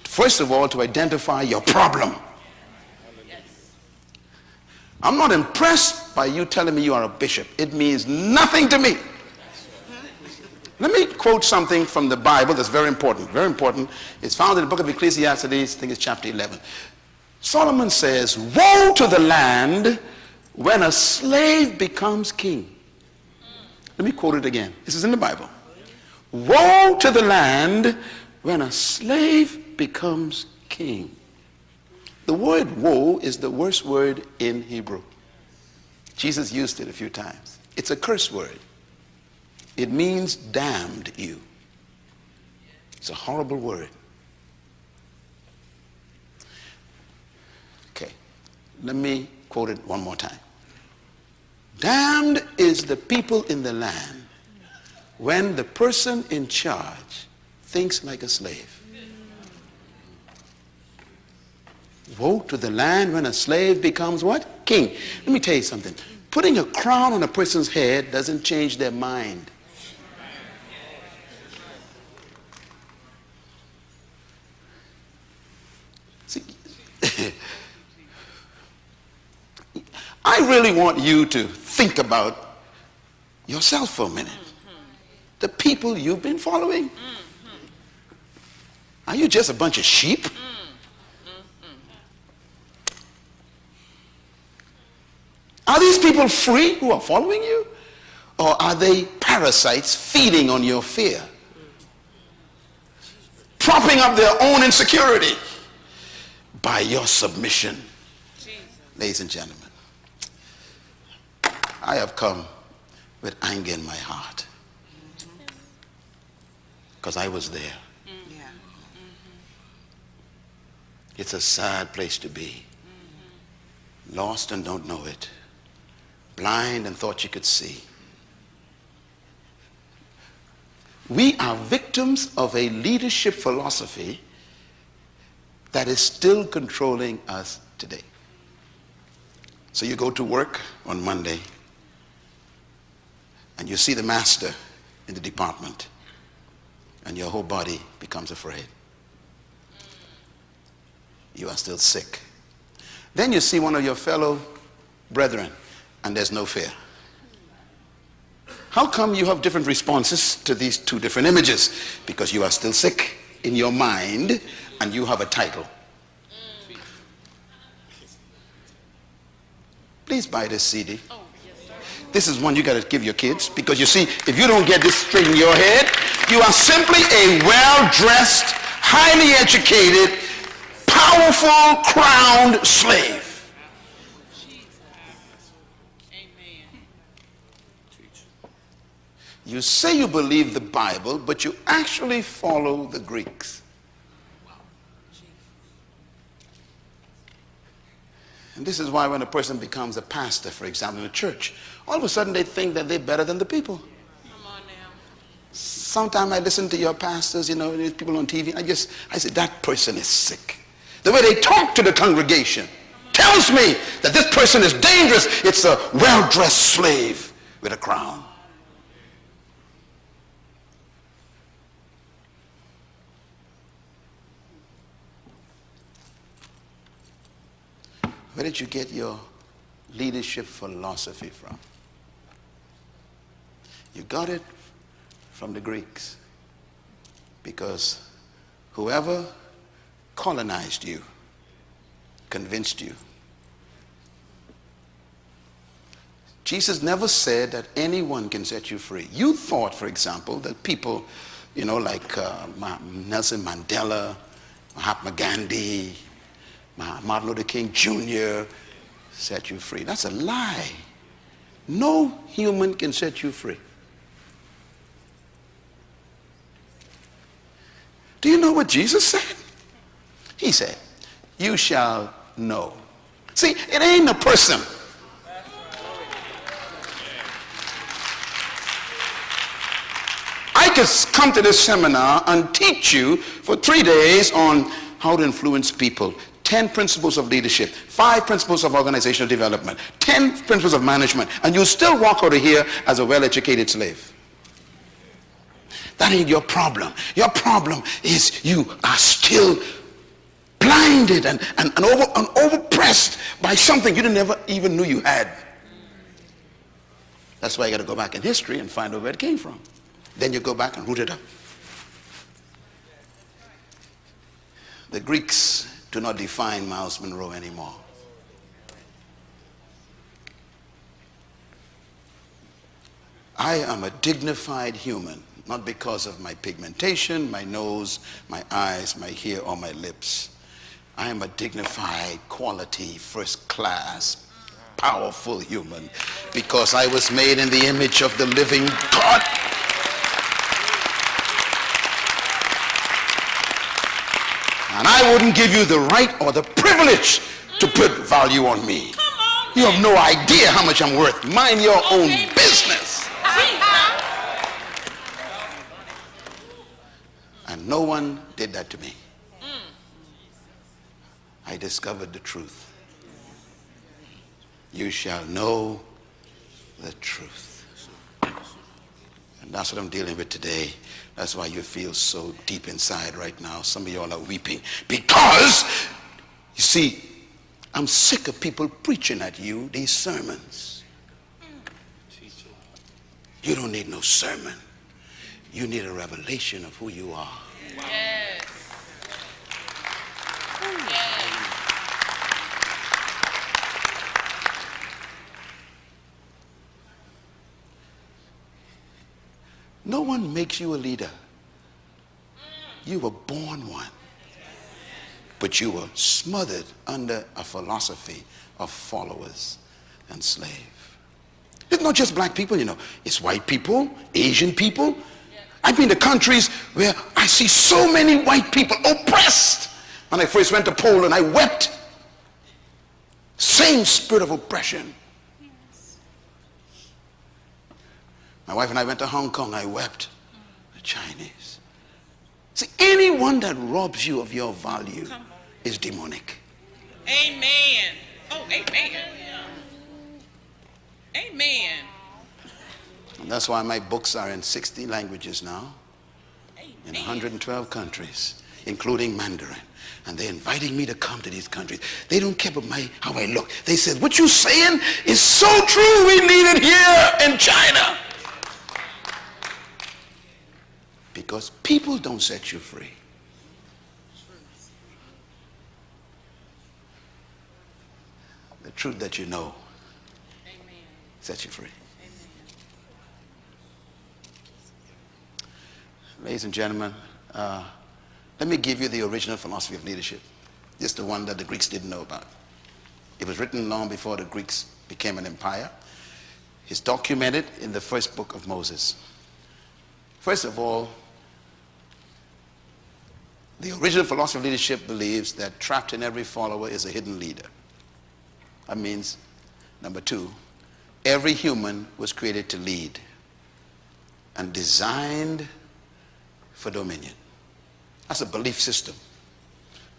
First of all, to identify your problem. I'm not impressed by you telling me you are a bishop. It means nothing to me. Let me quote something from the Bible that's very important. Very important. It's found in the book of Ecclesiastes, I think it's chapter 11. Solomon says, woe to the land when a slave becomes king. Let me quote it again. This is in the Bible. Woe to the land when a slave becomes king. The word woe is the worst word in Hebrew. Jesus used it a few times. It's a curse word. It means damned you. It's a horrible word. Okay, let me quote it one more time. Damned is the people in the land when the person in charge thinks like a slave. Woe to the land when a slave becomes what? King. Let me tell you something. Putting a crown on a person's head doesn't change their mind. See, I really want you to think about yourself for a minute. The people you've been following. Are you just a bunch of sheep? Are these people free who are following you? Or are they parasites feeding on your fear? Propping up their own insecurity by your submission. Ladies and gentlemen, I have come with anger in my heart because I was there. It's a sad place to be. Lost and don't know it. Blind and thought you could see. We are victims of a leadership philosophy that is still controlling us today. So you go to work on Monday and you see the master in the department and your whole body becomes afraid. You are still sick. Then you see one of your fellow brethren and there's no fear. How come you have different responses to these two different images? Because you are still sick in your mind and you have a title. Please buy this CD. This is one you got to give your kids, because you see, if you don't get this straight in your head, you are simply a well-dressed, highly educated, powerful, crowned slave. You say you believe the Bible, but you actually follow the Greeks. And this is why when a person becomes a pastor, for example, in a church, all of a sudden they think that they're better than the people. Come on now. Sometimes I listen to your pastors, these people on TV, I say, that person is sick. The way they talk to the congregation tells me that this person is dangerous. It's a well-dressed slave with a crown. Where did you get your leadership philosophy from? You got it from the Greeks, because whoever colonized you convinced you. Jesus never said that anyone can set you free. You thought, for example, that people, like Nelson Mandela, Mahatma Gandhi, Martin Luther King Jr. set you free. That's a lie. No human can set you free. Do you know what Jesus said? He said, you shall know. See, it ain't a person. I could come to this seminar and teach you for 3 days on how to influence people. 10 principles of leadership, 5 principles of organizational development, 10 principles of management, and you'll still walk out of here as a well-educated slave. That ain't your problem. Your problem is you are still blinded and overpressed by something you never even knew you had. That's why you got to go back in history and find out where it came from. Then you go back and root it up. The Greeks do not define Myles Munroe anymore. I am a dignified human, not because of my pigmentation, my nose, my eyes, my hair, or my lips. I am a dignified, quality, first class, powerful human because I was made in the image of the living God. And I wouldn't give you the right or the privilege to put value on me. You have no idea how much I'm worth. Mind your own business. And no one did that to me. I discovered the truth. You shall know the truth. And that's what I'm dealing with today. That's why you feel so deep inside right now. Some of y'all are weeping because, you see, I'm sick of people preaching at you these sermons. You don't need no sermon. You need a revelation of who you are. Yes. Yes. No one makes you a leader. You were born one. But you were smothered under a philosophy of followers and slave. It's not just black people, It's white people, Asian people. I've been to countries where I see so many white people oppressed. When I first went to Poland, I wept. Same spirit of oppression. My wife and I went to Hong Kong. I wept. The Chinese. See, anyone that robs you of your value is demonic. Amen. Oh, amen. Amen. And that's why my books are in 60 languages now, in 112 countries, including Mandarin. And they're inviting me to come to these countries. They don't care about how I look. They said, what you saying is so true. We need it here in China. Because people don't set you free. The truth that you know sets you free. Ladies and gentlemen, let me give you the original philosophy of leadership. This is the one that the Greeks didn't know about. It was written long before the Greeks became an empire. It's documented in the first book of Moses. First of all, the original philosophy of leadership believes that trapped in every follower is a hidden leader. That means, number two, every human was created to lead and designed for dominion. That's a belief system.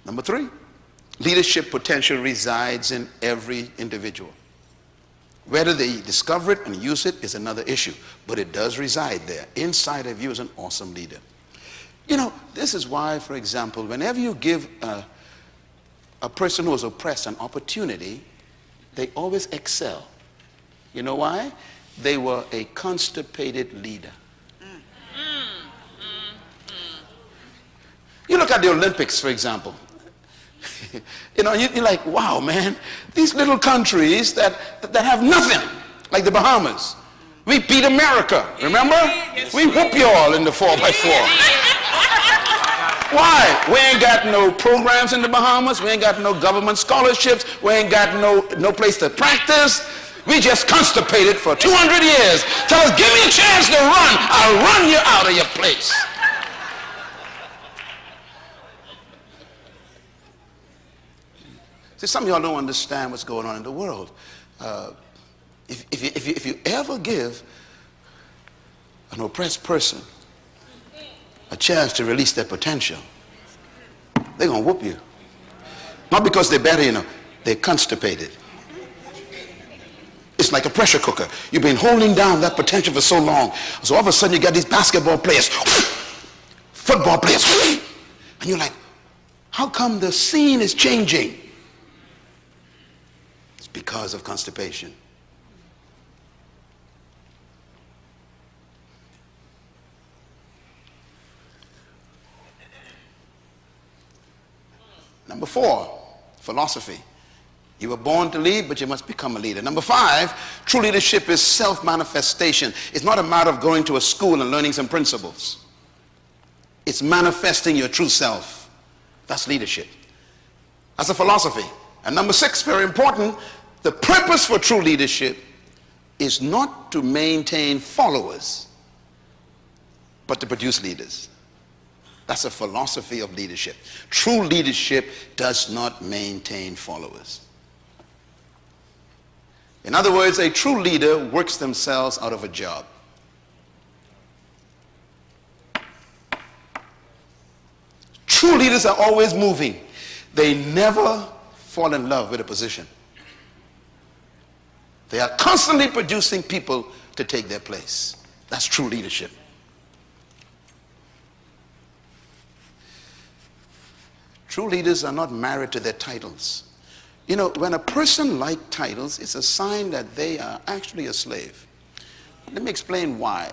Number three, leadership potential resides in every individual. Whether they discover it and use it is another issue, but it does reside there. Inside of you is an awesome leader. You know, this is why, for example, whenever you give a person who is oppressed an opportunity, they always excel. You know why? They were a constipated leader. You look at the Olympics, for example. You know, you're like, wow, man, these little countries that have nothing, like the Bahamas. We beat America, remember? We whoop you all in the 4x4. Why? We ain't got no programs in the Bahamas. We ain't got no government scholarships. We ain't got no place to practice. We just constipated for 200 years. Tell us, give me a chance to run. I'll run you out of your place. See, some of y'all don't understand what's going on in the world. If you ever give an oppressed person a chance to release their potential, they're going to whoop you. Not because they're better, you know. They're constipated. It's like a pressure cooker. You've been holding down that potential for so long. So all of a sudden you got these basketball players, football players, and you're like, how come the scene is changing? It's because of constipation. Number four, philosophy. You were born to lead, but you must become a leader. Number five, true leadership is self-manifestation. It's not a matter of going to a school and learning some principles. It's manifesting your true self. That's leadership. That's a philosophy. And number six, very important, the purpose for true leadership is not to maintain followers, but to produce leaders. That's a philosophy of leadership. True leadership does not maintain followers. In other words, a true leader works themselves out of a job. True leaders are always moving. They never fall in love with a position. They are constantly producing people to take their place. That's true leadership. True leaders are not married to their titles. You know, when a person likes titles, it's a sign that they are actually a slave. Let me explain why.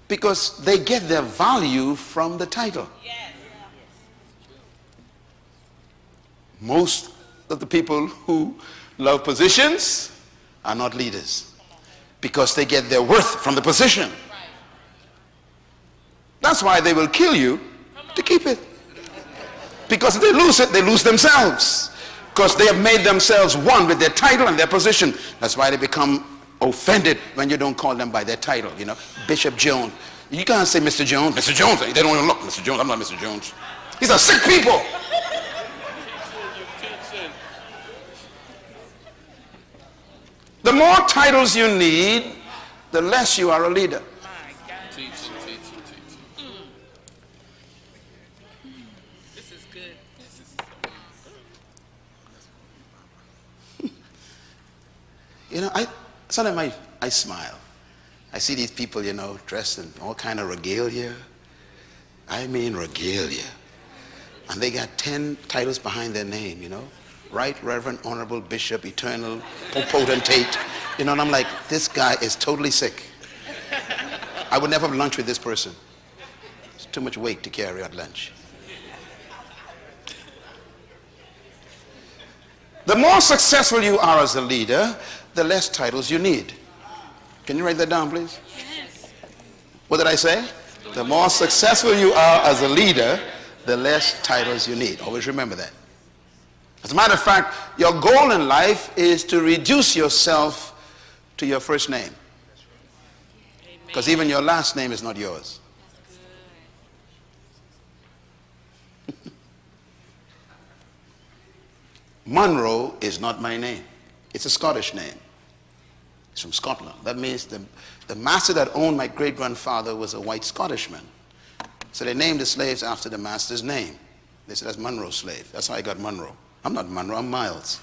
Because they get their value from the title. Yes. Most of the people who love positions are not leaders because they get their worth from the position. That's why they will kill you to keep it. Because if they lose it, they lose themselves. Because they have made themselves one with their title and their position. That's why they become offended when you don't call them by their title. You know, Bishop Jones. You can't say Mr. Jones. Mr. Jones. They don't even look. Mr. Jones. I'm not Mr. Jones. These are sick people. The more titles you need, the less you are a leader. This is good. This is You know, sometimes I smile. I see these people, you know, dressed in all kind of regalia. I mean regalia. And they got 10 titles behind their name, you know. Right Reverend, Honorable, Bishop, Eternal, Potentate. You know, and I'm like, this guy is totally sick. I would never have lunch with this person. It's too much weight to carry at lunch. The more successful you are as a leader, the less titles you need. Can you write that down, please? yes. What did I say? The more successful you are as a leader, the less titles you need. Always remember that. As a matter of fact, your goal in life is to reduce yourself to your first name. Because even your last name is not yours. Munroe is not my name. It's a Scottish name. It's from Scotland. That means the master that owned my great-grandfather was a white Scottishman. So they named the slaves after the master's name. They said, that's Munroe's slave. That's how I got Munroe. I'm not Munroe, I'm Myles.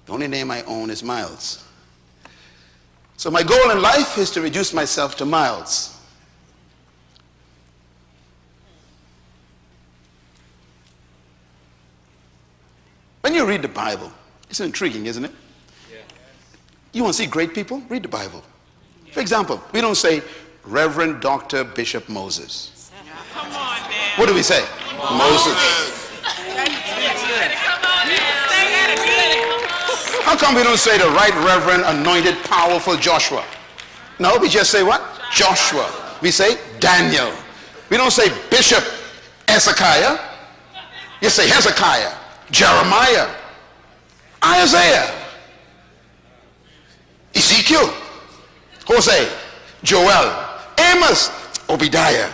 The only name I own is Myles. So my goal in life is to reduce myself to Myles. When you read the Bible, it's intriguing, isn't it? Yeah. You want to see great people? Read the Bible. For example, we don't say Reverend Dr. Bishop Moses. Come on, man. What do we say? Moses. How come we don't say the right Reverend, anointed, powerful Joshua? No, we just say what? Joshua. We say Daniel. We don't say Bishop Hezekiah. You say Hezekiah, Jeremiah, Isaiah, Ezekiel, Hosea, Joel, Amos, Obadiah.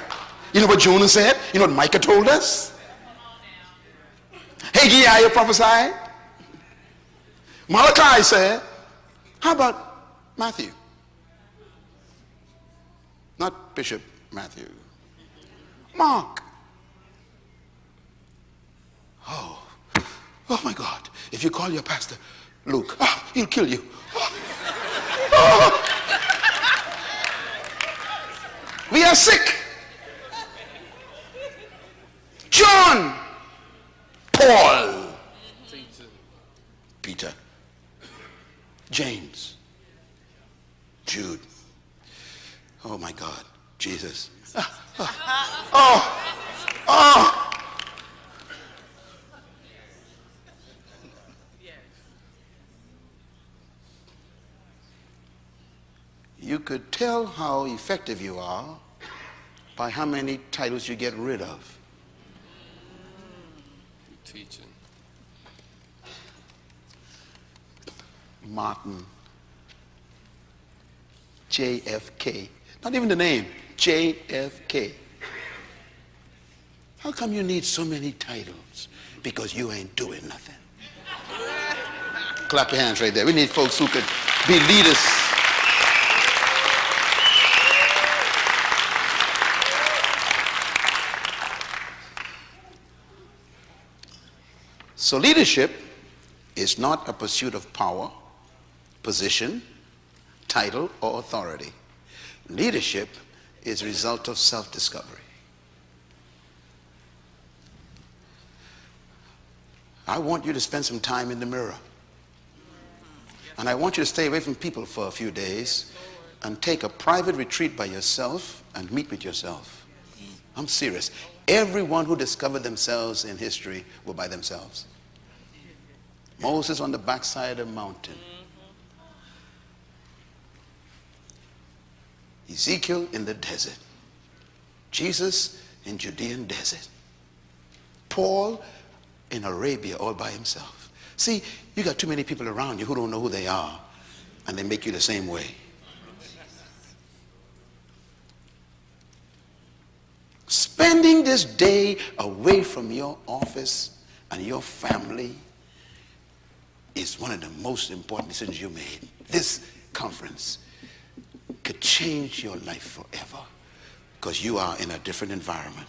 You know what Jonah said? You know what Micah told us? Haggai prophesied. Malachi said. How about Matthew? Not Bishop Matthew. Mark. Oh my God. If you call your pastor Luke, he'll kill you. We are sick. John, Paul, Peter, James, Jude. Oh my God, Jesus. You could tell how effective you are by how many titles you get rid of. Teaching. Martin, JFK, not even the name, JFK. How come you need so many titles? Because you ain't doing nothing. Clap your hands right there. We need folks who could be leaders. So leadership is not a pursuit of power, position, title, or authority. Leadership is a result of self-discovery. I want you to spend some time in the mirror. And I want you to stay away from people for a few days and take a private retreat by yourself and meet with yourself. I'm serious. Everyone who discovered themselves in history were by themselves. Moses on the backside of the mountain. Ezekiel in the desert. Jesus in Judean desert. Paul in Arabia all by himself. See, you got too many people around you who don't know who they are, and they make you the same way. Spending this day away from your office and your family is one of the most important decisions you made. This conference could change your life forever because you are in a different environment.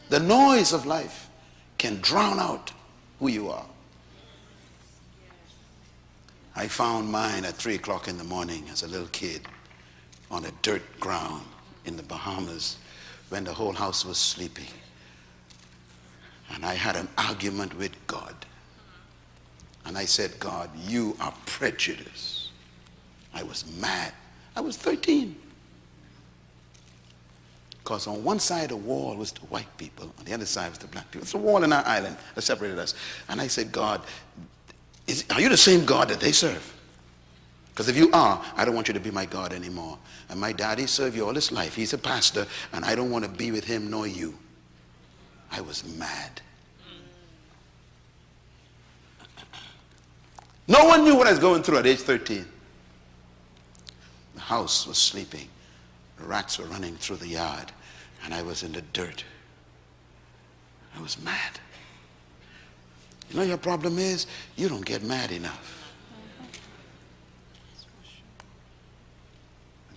The noise of life can drown out who you are. I found mine at 3 o'clock in the morning as a little kid on a dirt ground in the Bahamas when the whole house was sleeping. And I had an argument with God. And I said, God, you are prejudiced. I was mad. I was 13. Because on one side of the wall was the white people, on the other side was the black people. It's a wall in our island that separated us. And I said, God, are you the same God that they serve? Because if you are, I don't want you to be my God anymore. And my daddy served you all his life. He's a pastor, and I don't want to be with him nor you. I was mad. No one knew what I was going through at age 13. The house was sleeping. The rats were running through the yard, and I was in the dirt. I was mad. You know your problem is you don't get mad enough.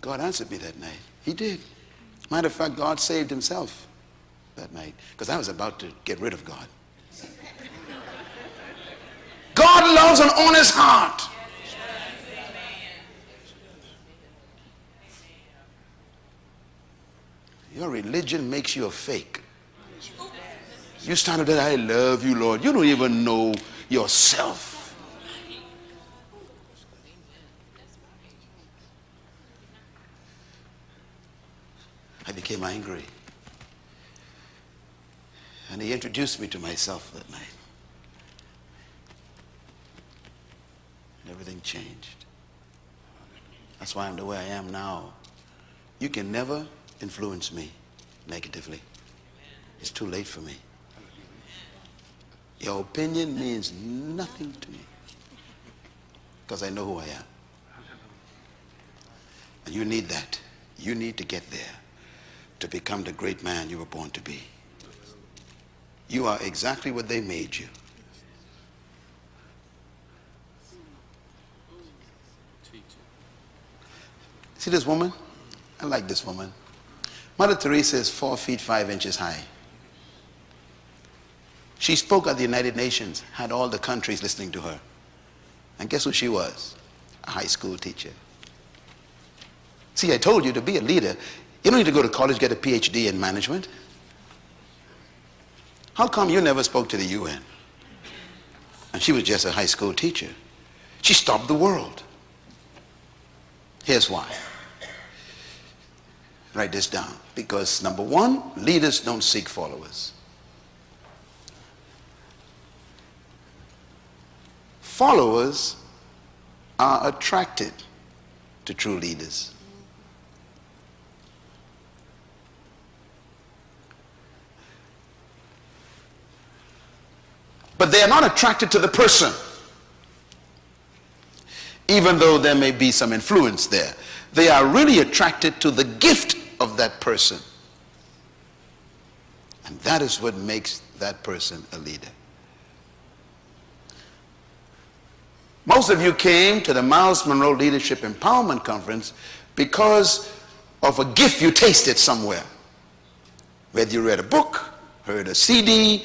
God answered me that night. He did. Matter of fact, God saved himself that night because I was about to get rid of God. God loves an honest heart. Your religion makes you a fake. You started that, I love you, Lord. You don't even know yourself. I became angry. And he introduced me to myself that night. And everything changed. That's why I'm the way I am now. You can never influence me negatively. It's too late for me. Your opinion means nothing to me because I know who I am. And you need that. You need to get there to become the great man you were born to be. You are exactly what they made you. See this woman? I like this woman. Mother Teresa is 4 feet 5 inches high. She spoke at the United Nations, had all the countries listening to her. And guess who she was? A high school teacher. See, I told you to be a leader, you don't need to go to college, get a PhD in management. How come you never spoke to the UN? And she was just a high school teacher. She stopped the world. Here's why. Write this down. Because number one, leaders don't seek followers. Followers are attracted to true leaders. But they are not attracted to the person, even though there may be some influence there. They are really attracted to the gift of that person. And that is what makes that person a leader. Most of you came to the Myles Munroe Leadership Empowerment Conference because of a gift you tasted somewhere. Whether you read a book, heard a CD,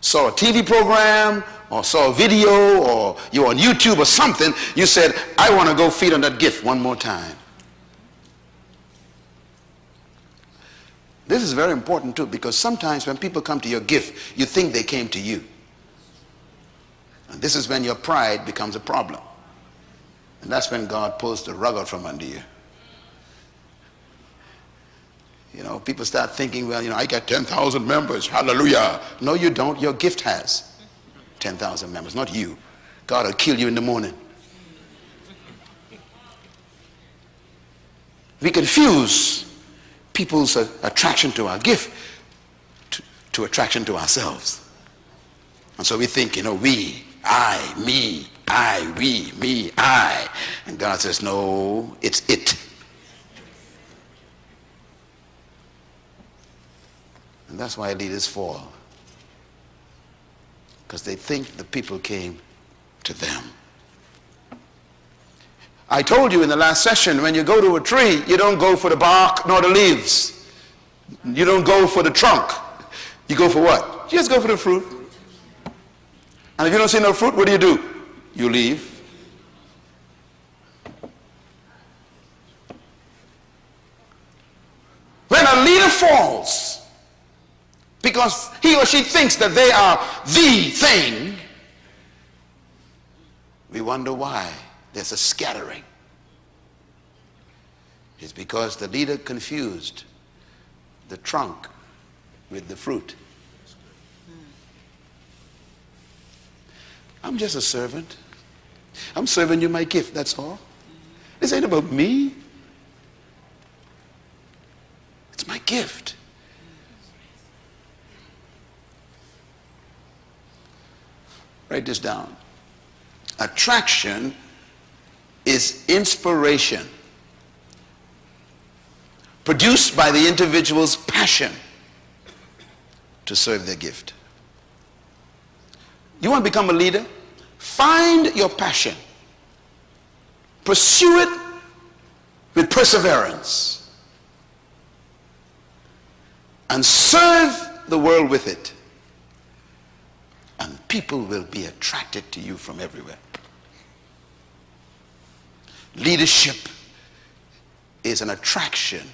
saw a TV program, or saw a video, or you were on YouTube or something, you said, I want to go feed on that gift one more time. This is very important too, because sometimes when people come to your gift, you think they came to you. And this is when your pride becomes a problem. And that's when God pulls the rug out from under you. You know, people start thinking, well, you know, I got 10,000 members, hallelujah. No, you don't. Your gift has 10,000 members, not you. God will kill you in the morning. We confuse people's attraction to our gift to attraction to ourselves. And so we think, you know, we, I, me, I, we, me, I. And God says, no, it's it. And that's why leaders fall. Because they think the people came to them. I told you in the last session, when you go to a tree, you don't go for the bark nor the leaves. You don't go for the trunk. You go for what? You just go for the fruit. And if you don't see no fruit, what do? You leave. When a leader falls, because he or she thinks that they are the thing, we wonder why there's a scattering. It's because the leader confused the trunk with the fruit. I'm just a servant. I'm serving you my gift, that's all. This ain't about me. It's my gift. Write this down. Attraction is inspiration produced by the individual's passion to serve their gift. You want to become a leader? Find your passion. Pursue it with perseverance. And serve the world with it. And people will be attracted to you from everywhere. Leadership is an attraction.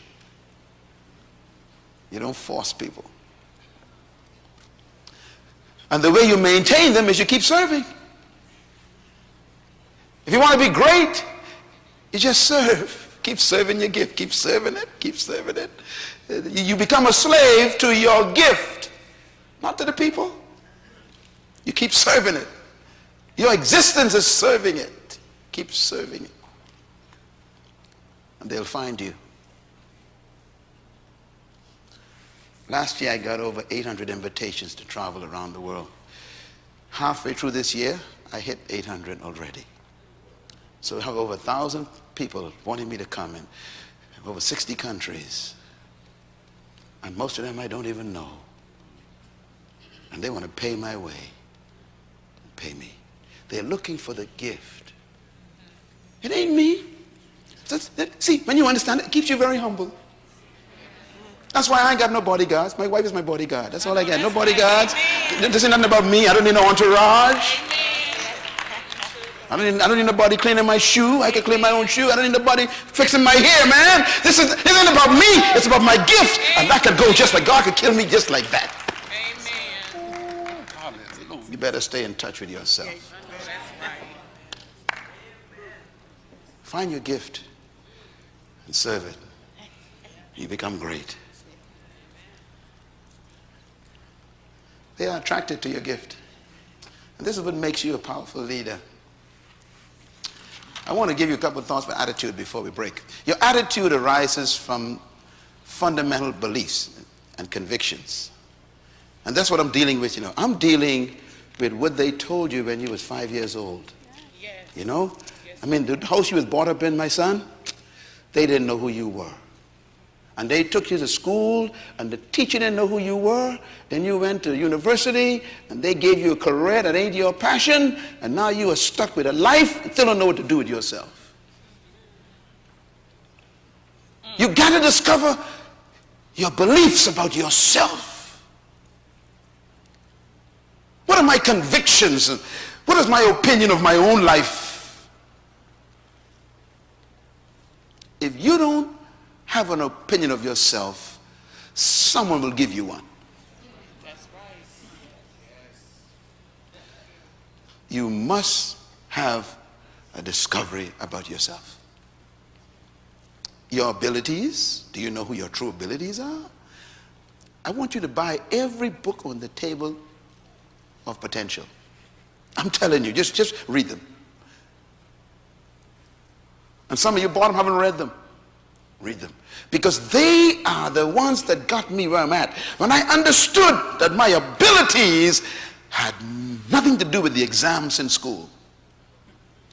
You don't force people. And the way you maintain them is you keep serving. If you want to be great, you just serve. Keep serving your gift. Keep serving it. Keep serving it. You become a slave to your gift, not to the people. You keep serving it. Your existence is serving it. Keep serving it. And they'll find you. Last year I got over 800 invitations to travel around the world. Halfway through this year, I hit 800 already. So I have over 1,000 people wanting me to come in over 60 countries. And most of them I don't even know. And they want to pay my way. Pay me. They're looking for the gift. It ain't me. See, when you understand it, it keeps you very humble. That's why I ain't got no bodyguards. My wife is my bodyguard. That's all I got. No bodyguards. This ain't nothing about me. I don't need no entourage. I don't need nobody cleaning my shoe. I can clean my own shoe. I don't need nobody fixing my hair, man. This ain't about me. It's about my gift. And that could go just like God could kill me just like that. Amen. You better stay in touch with yourself. Find your gift and serve it. You become great. They are attracted to your gift. And this is what makes you a powerful leader. I want to give you a couple of thoughts about attitude before we break. Your attitude arises from fundamental beliefs and convictions. And that's what I'm dealing with, you know. I'm dealing with what they told you when you was 5 years old. Yes. You know? Yes. I mean, the house you was brought up in, my son, they didn't know who you were. And they took you to school, and the teacher didn't know who you were. Then you went to university, and they gave you a career that ain't your passion, and now you are stuck with a life and still don't know what to do with yourself. You got to discover your beliefs about yourself. What are my convictions? What is my opinion of my own life? If you don't have an opinion of yourself, someone will give you one. That's right. You must have a discovery about yourself. Your abilities. Do you know who your true abilities are? I want you to buy every book on the table of potential. I'm telling you, just read them. And some of you bought them, haven't read them. Read them. Because they are the ones that got me where I'm at. When I understood that my abilities had nothing to do with the exams in school,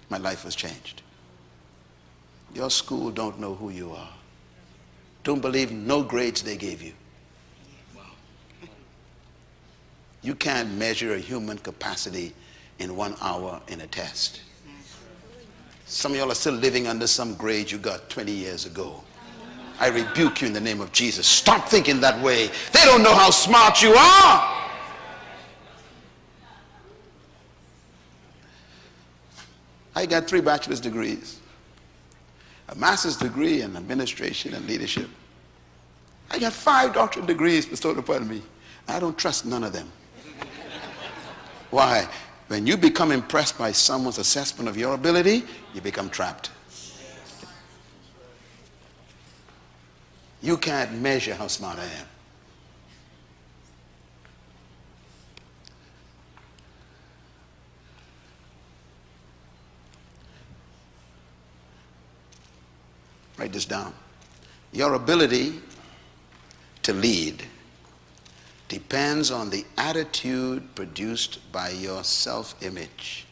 my life was changed. Your school don't know who you are. Don't believe no grades they gave you. You can't measure a human capacity in 1 hour in a test. Some of y'all are still living under some grade you got 20 years ago. I rebuke you in the name of Jesus. Stop thinking that way. They don't know how smart you are. I got 3 bachelor's degrees, a master's degree in administration and leadership. I got 5 doctorate degrees bestowed upon me. I don't trust none of them. Why? When you become impressed by someone's assessment of your ability, you become trapped. You can't measure how smart I am. Write this down. Your ability to lead depends on the attitude produced by your self-image,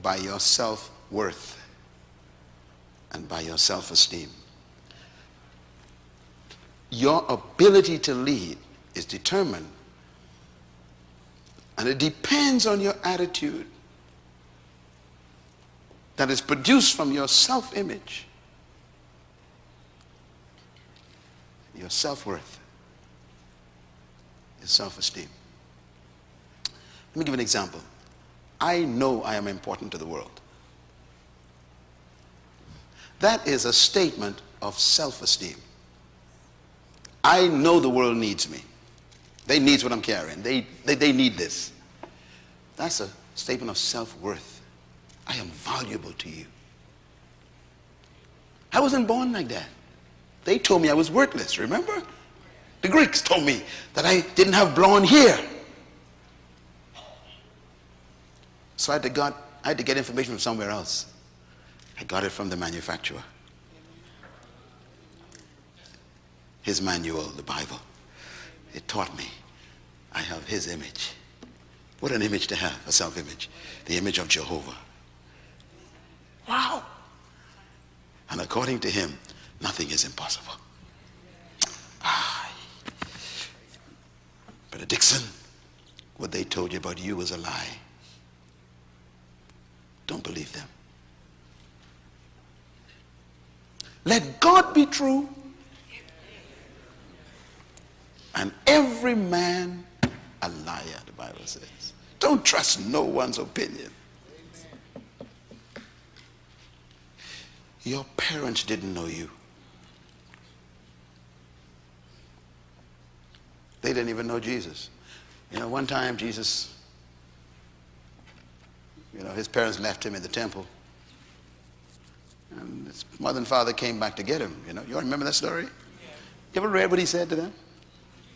by your self-worth, and by your self-esteem. Your ability to lead is determined And it depends on your attitude that is produced from your self-image, your self-worth, your self-esteem. Let me give an example. I know I am important to the world. That is a statement of self-esteem. I know the world needs me. They need what I'm carrying. They need this. That's a statement of self-worth. I am valuable to you. I wasn't born like that. They told me I was worthless, remember? The Greeks told me that I didn't have blonde hair. So I had to get information from somewhere else. I got it from the manufacturer. His manual, the Bible. It taught me I have his image. What an image to have, a self-image. The image of Jehovah. Wow. And according to him, nothing is impossible. Brother Dixon, what they told you about you was a lie. Don't believe them. Let God be true and every man a liar, the Bible says. Don't trust no one's opinion. Your parents didn't know you. They didn't even know Jesus. You know, one time Jesus, his parents left him in the temple. And his mother and father came back to get him. You all remember that story? You ever read what he said to them?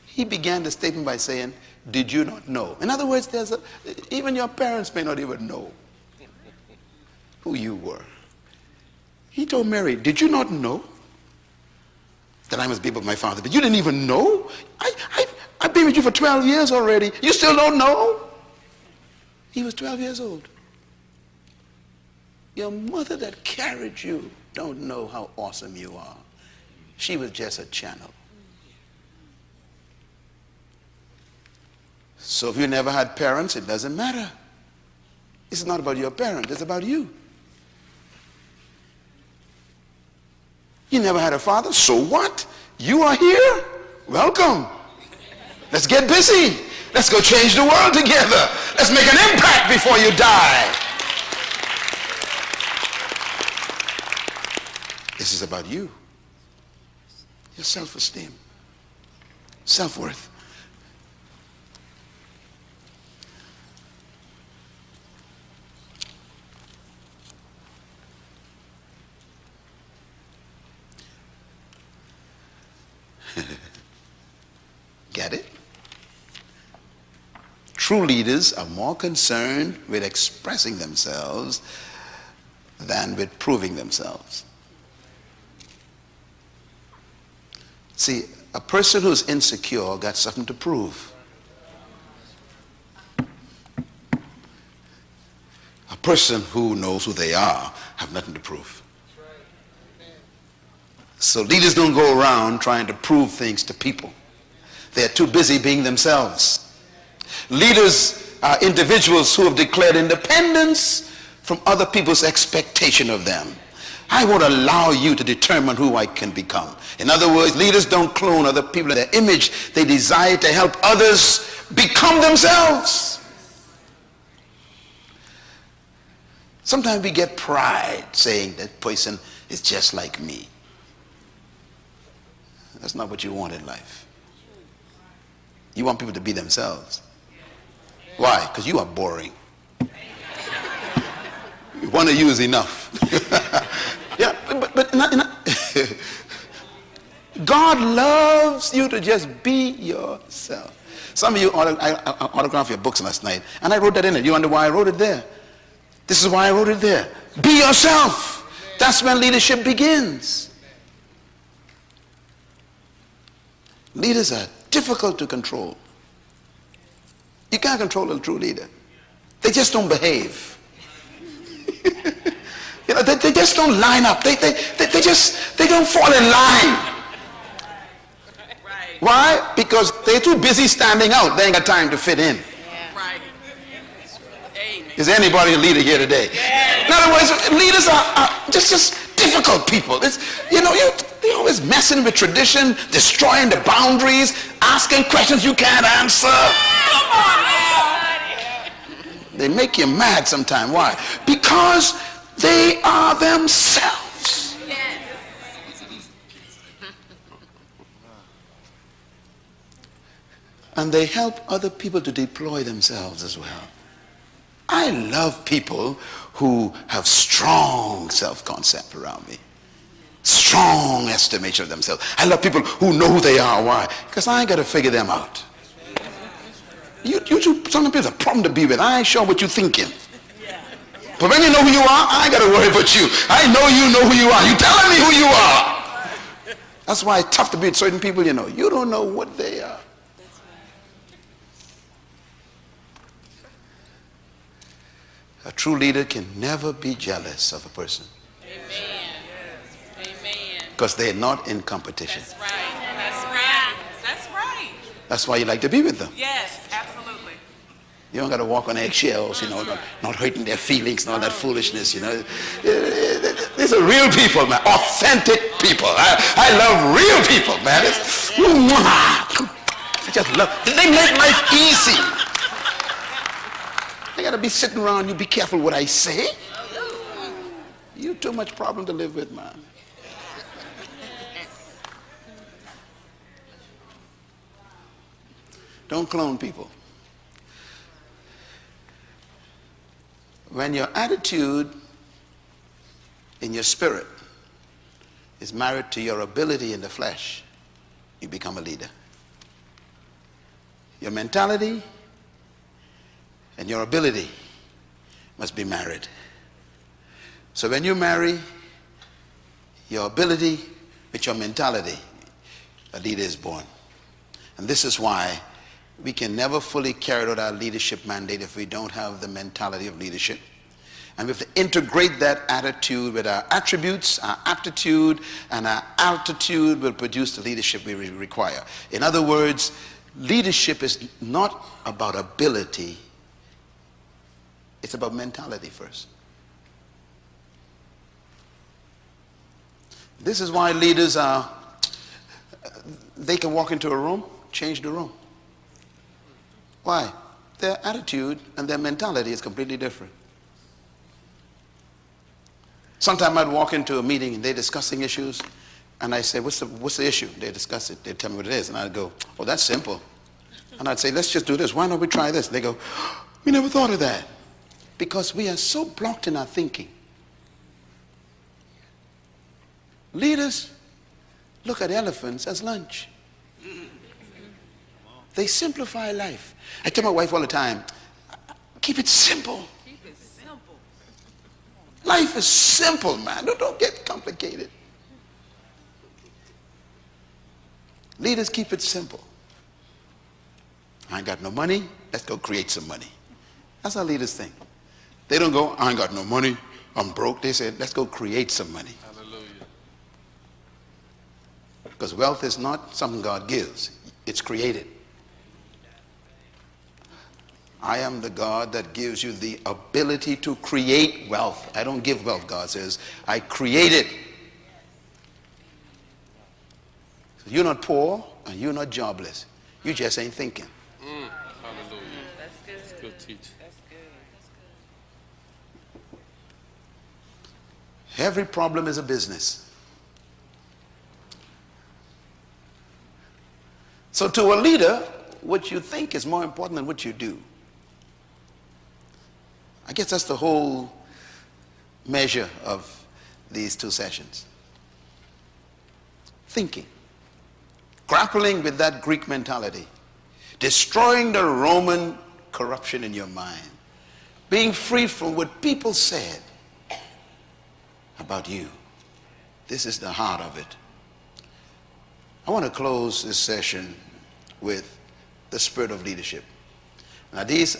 He began the statement by saying, did you not know? In other words, even your parents may not even know who you were. He told Mary, did you not know that I must be with my father? But you didn't even know? I've been with you for 12 years already. You still don't know? He was 12 years old. Your mother that carried you don't know how awesome you are. She was just a channel. So if you never had parents, it doesn't matter. It's not about your parents, it's about you. You never had a father, so what? You are here? Welcome. Let's get busy. Let's go change the world together. Let's make an impact before you die. This is about you. Your self-esteem. Self-worth. Get it? True leaders are more concerned with expressing themselves than with proving themselves. See, a person who's insecure got something to prove. A person who knows who they are have nothing to prove. So leaders don't go around trying to prove things to people. They're too busy being themselves. Leaders are individuals who have declared independence from other people's expectation of them. I won't allow you to determine who I can become. In other words, leaders don't clone other people in their image. They desire to help others become themselves. Sometimes we get pride saying that person is just like me. That's not what you want in life. You want people to be themselves. Why? Because you are boring. One of you is enough. Yeah, but not. God loves you to just be yourself. Some of you autographed your books last night, and I wrote that in it. You wonder why I wrote it there? This is why I wrote it there. Be yourself. That's when leadership begins. Leaders are difficult to control. You can't control a true leader. They just don't behave. They just don't line up. They don't fall in line. Why? Because they're too busy standing out. They ain't got time to fit in. Right. Is anybody a leader here today? In other words, leaders are just difficult people. It's, they're always messing with tradition, destroying the boundaries, asking questions you can't answer. Come on now. They make you mad sometimes. Why? Because they are themselves. Yes. And they help other people to deploy themselves as well. I love people who have strong self-concept around me. Strong estimation of themselves. I love people who know who they are. Why? Because I ain't got to figure them out. You some people are a problem to be with. I ain't sure what you're thinking. But when you know who you are, I ain't got to worry about you. I know who you are. You telling me who you are. That's why it's tough to be with certain people, you know. You don't know what they are. A true leader can never be jealous of a person. Amen. Amen. Because they're not in competition. That's right. That's right. That's right. That's why you like to be with them. Yes, absolutely. You don't got to walk on eggshells, not hurting their feelings and all that foolishness, These are real people, man. Authentic people. I love real people, man. I just love. They make life easy. I got to be sitting around you. Be careful what I say. You too much problem to live with, man. Don't clone people. When your attitude in your spirit is married to your ability in the flesh, you become a leader. Your mentality and your ability must be married. So when you marry your ability with your mentality, a leader is born. And this is why we can never fully carry out our leadership mandate if we don't have the mentality of leadership. And we have to integrate that attitude with our attributes, our aptitude, and our altitude will produce the leadership we require. In other words, leadership is not about ability. It's about mentality first. This is why leaders they can walk into a room, change the room. Why? Their attitude and their mentality is completely different. Sometimes I'd walk into a meeting and they're discussing issues, and I say, what's the issue? They discuss it. They tell me what it is, and I'd go, oh, that's simple. And I'd say, let's just do this. Why don't we try this? And they go, we never thought of that. Because we are so blocked in our thinking. Leaders look at elephants as lunch. They simplify life. I tell my wife all the time, keep it simple. Keep it simple. Life is simple, man. Don't get complicated. Leaders keep it simple. I ain't got no money. Let's go create some money. That's how leaders think. They don't go, I ain't got no money. I'm broke. They say, let's go create some money. Hallelujah. Because wealth is not something God gives. It's created. I am the God that gives you the ability to create wealth. I don't give wealth, God says. I create it. So you're not poor and you're not jobless. You just ain't thinking. Hallelujah. That's good. That's good teaching. That's good. Every problem is a business. So to a leader, what you think is more important than what you do. I guess that's the whole measure of these two sessions. Thinking. Grappling with that Greek mentality. Destroying the Roman corruption in your mind. Being free from what people said about you. This is the heart of it. I want to close this session with the spirit of leadership. Now these,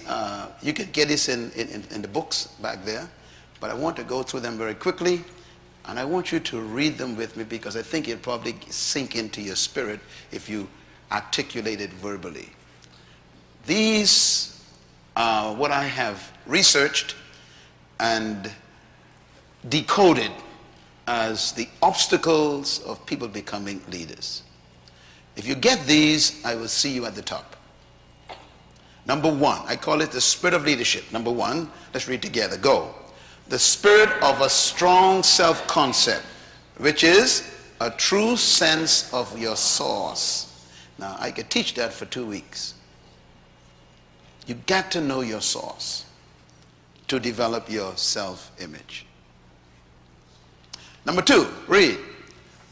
you can get this in the books back there, but I want to go through them very quickly, and I want you to read them with me because I think it'll probably sink into your spirit if you articulate it verbally. These what I have researched and decoded as the obstacles of people becoming leaders. If you get these, I will see you at the top. Number one, I call it the spirit of leadership. Number one, let's read together. Go. The spirit of a strong self-concept, which is a true sense of your source. Now, I could teach that for 2 weeks. You got to know your source to develop your self-image. Number two, read.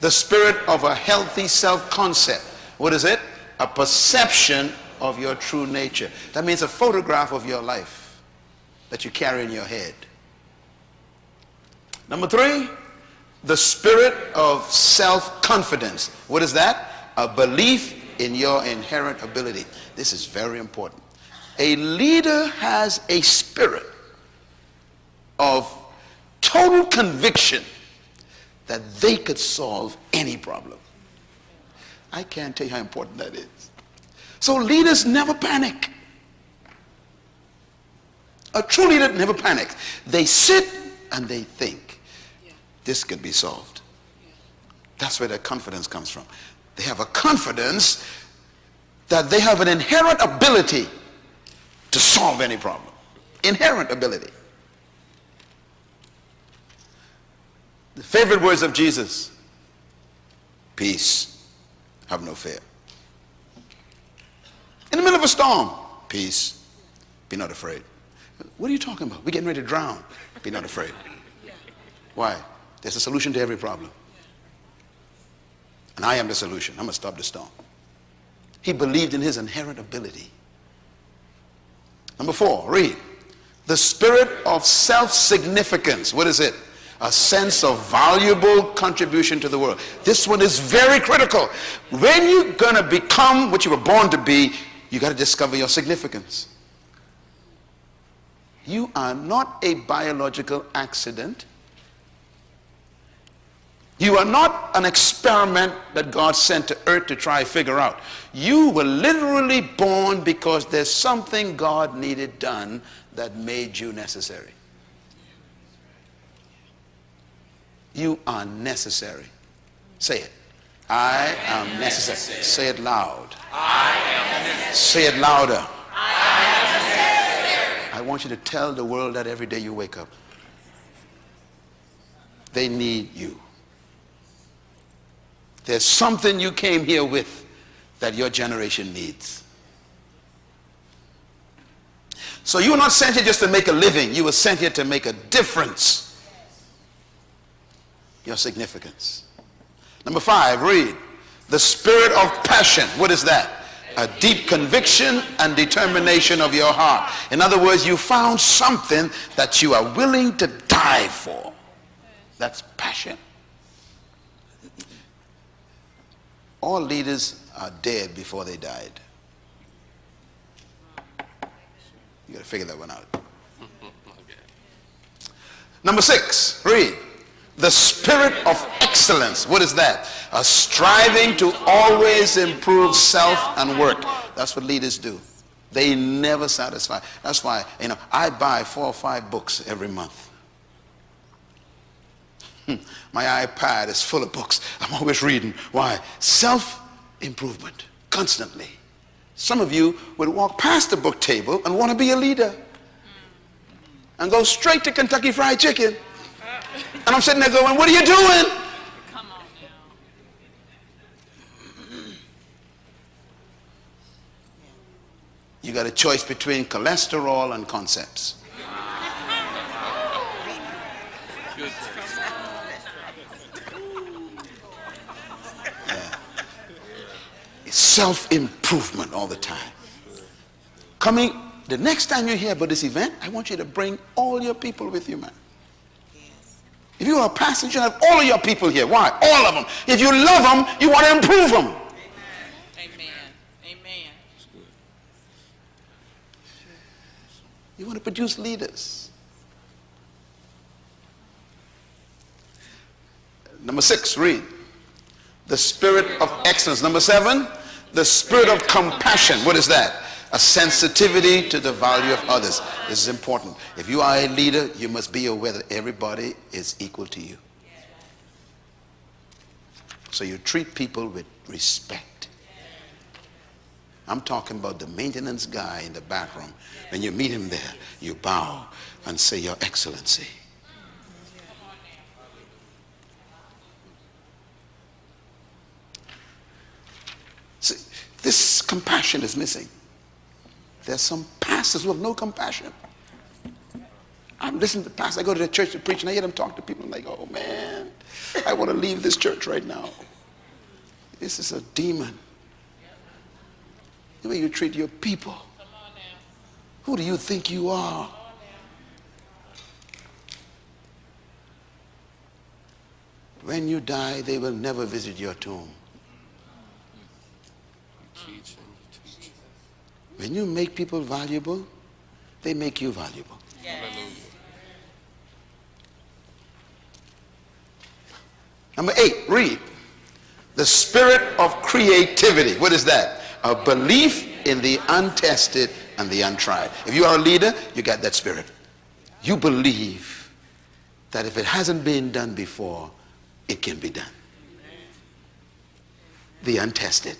The spirit of a healthy self-concept. What is it? A perception of your true nature. That means a photograph of your life that you carry in your head. Number three, the spirit of self-confidence. What is that? A belief in your inherent ability. This is very important. A leader has a spirit of total conviction that they could solve any problem. I can't tell you how important that is. So leaders never panic. A true leader never panics. They sit and they think, this could be solved. That's where their confidence comes from. They have a confidence that they have an inherent ability to solve any problem. Inherent ability. The favorite words of Jesus: peace, have no fear. In the middle of a storm, peace, be not afraid. What are you talking about? We're getting ready to drown. Be not afraid. Why? There's a solution to every problem. And I am the solution. I'm going to stop the storm. He believed in his inherent ability. Number four, read. The spirit of self-significance. What is it? A sense of valuable contribution to the world. This one is very critical. When you're going to become what you were born to be, you got to discover your significance. You are not a biological accident. You are not an experiment that God sent to earth to try to figure out. You were literally born because there's something God needed done that made you necessary. You are necessary. Say it. I am necessary. Say it loud. I am necessary. Say it louder. I am necessary. I want you to tell the world that every day you wake up. They need you. There's something you came here with that your generation needs. So you were not sent here just to make a living. You were sent here to make a difference. Your significance. Number five, read. The spirit of passion. What is that? A deep conviction and determination of your heart. In other words, you found something that you are willing to die for. That's passion. All leaders are dead before they died. You got to figure that one out. Number six, read. The spirit of excellence. What is that? A striving to always improve self and work. That's what leaders do. They never satisfy. That's why, I buy 4 or 5 books every month. My iPad is full of books. I'm always reading. Why? Self-improvement. Constantly. Some of you would walk past the book table and want to be a leader. And go straight to Kentucky Fried Chicken. And I'm sitting there going, what are you doing? Come on now. You got a choice between cholesterol and concepts. Yeah. It's self-improvement all the time. The next time you hear about this event, I want you to bring all your people with you, man. If you are a pastor, you should have all of your people here. Why? All of them. If you love them, you want to improve them. Amen. Amen. You want to produce leaders. Number 6, read. The spirit of excellence. Number 7, the spirit of compassion. What is that? a sensitivity to the value of others. This is important. If you are a leader, you must be aware that everybody is equal to you. So you treat people with respect. I'm talking about the maintenance guy in the back room. When you meet him there, you bow and say, Your Excellency. See, this compassion is missing. There's some pastors who have no compassion. I'm listening to pastors. I go to the church to preach and I hear them talk to people. I'm like, oh man, I want to leave this church right now. This is a demon. The way you treat your people. Who do you think you are? When you die, they will never visit your tomb. When you make people valuable, they make you valuable. Yes. Number 8, read. The spirit of creativity. What is that? A belief in the untested and the untried. If you are a leader, you got that spirit. You believe that if it hasn't been done before, it can be done. The untested.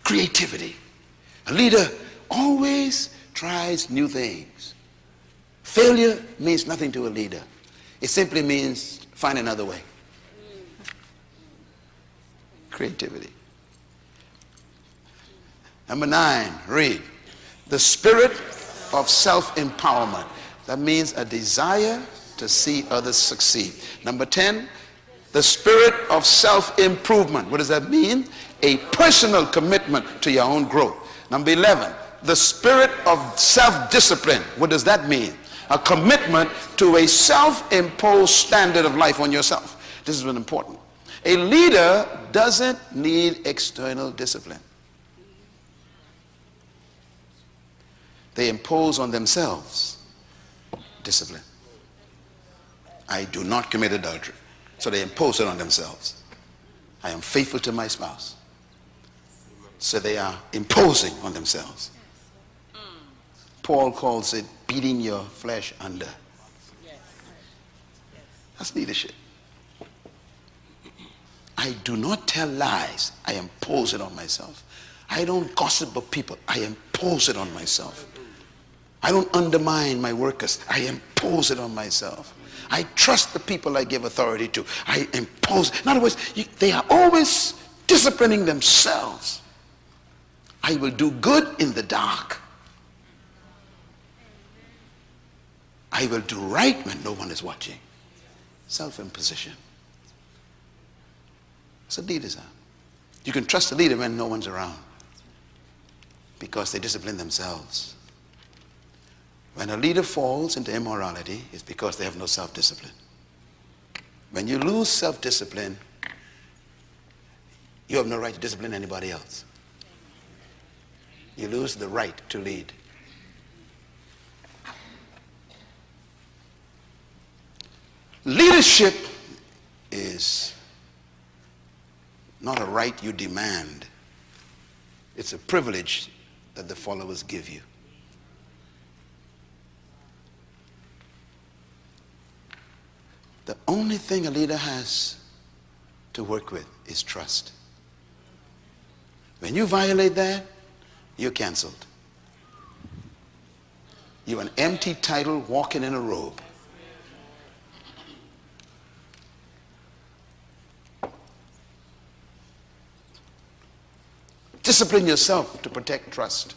Creativity. A leader always tries new things. Failure means nothing to a leader. It simply means find another way. Creativity. Number 9, read. The spirit of self-empowerment. That means a desire to see others succeed. Number 10, the spirit of self-improvement. What does that mean? A personal commitment to your own growth. Number 11, the spirit of self-discipline. What does that mean? A commitment to a self-imposed standard of life on yourself. This is very important. A leader doesn't need external discipline. They impose on themselves discipline. I do not commit adultery. So they impose it on themselves. I am faithful to my spouse. So they are imposing on themselves. Paul calls it beating your flesh under. That's leadership. I do not tell lies. I impose it on myself. I don't gossip about people. I impose it on myself. I don't undermine my workers. I impose it on myself. I trust the people I give authority to. I impose. In other words, they are always disciplining themselves. I will do good in the dark. I will do right when no one is watching. Self-imposition. That's what leaders are. You can trust a leader when no one's around because they discipline themselves. When a leader falls into immorality, it's because they have no self-discipline. When you lose self-discipline, you have no right to discipline anybody else. You lose the right to lead. Leadership is not a right you demand. It's a privilege that the followers give you. The only thing a leader has to work with is trust. When you violate that, you're canceled. You're an empty title walking in a robe. Discipline yourself to protect trust.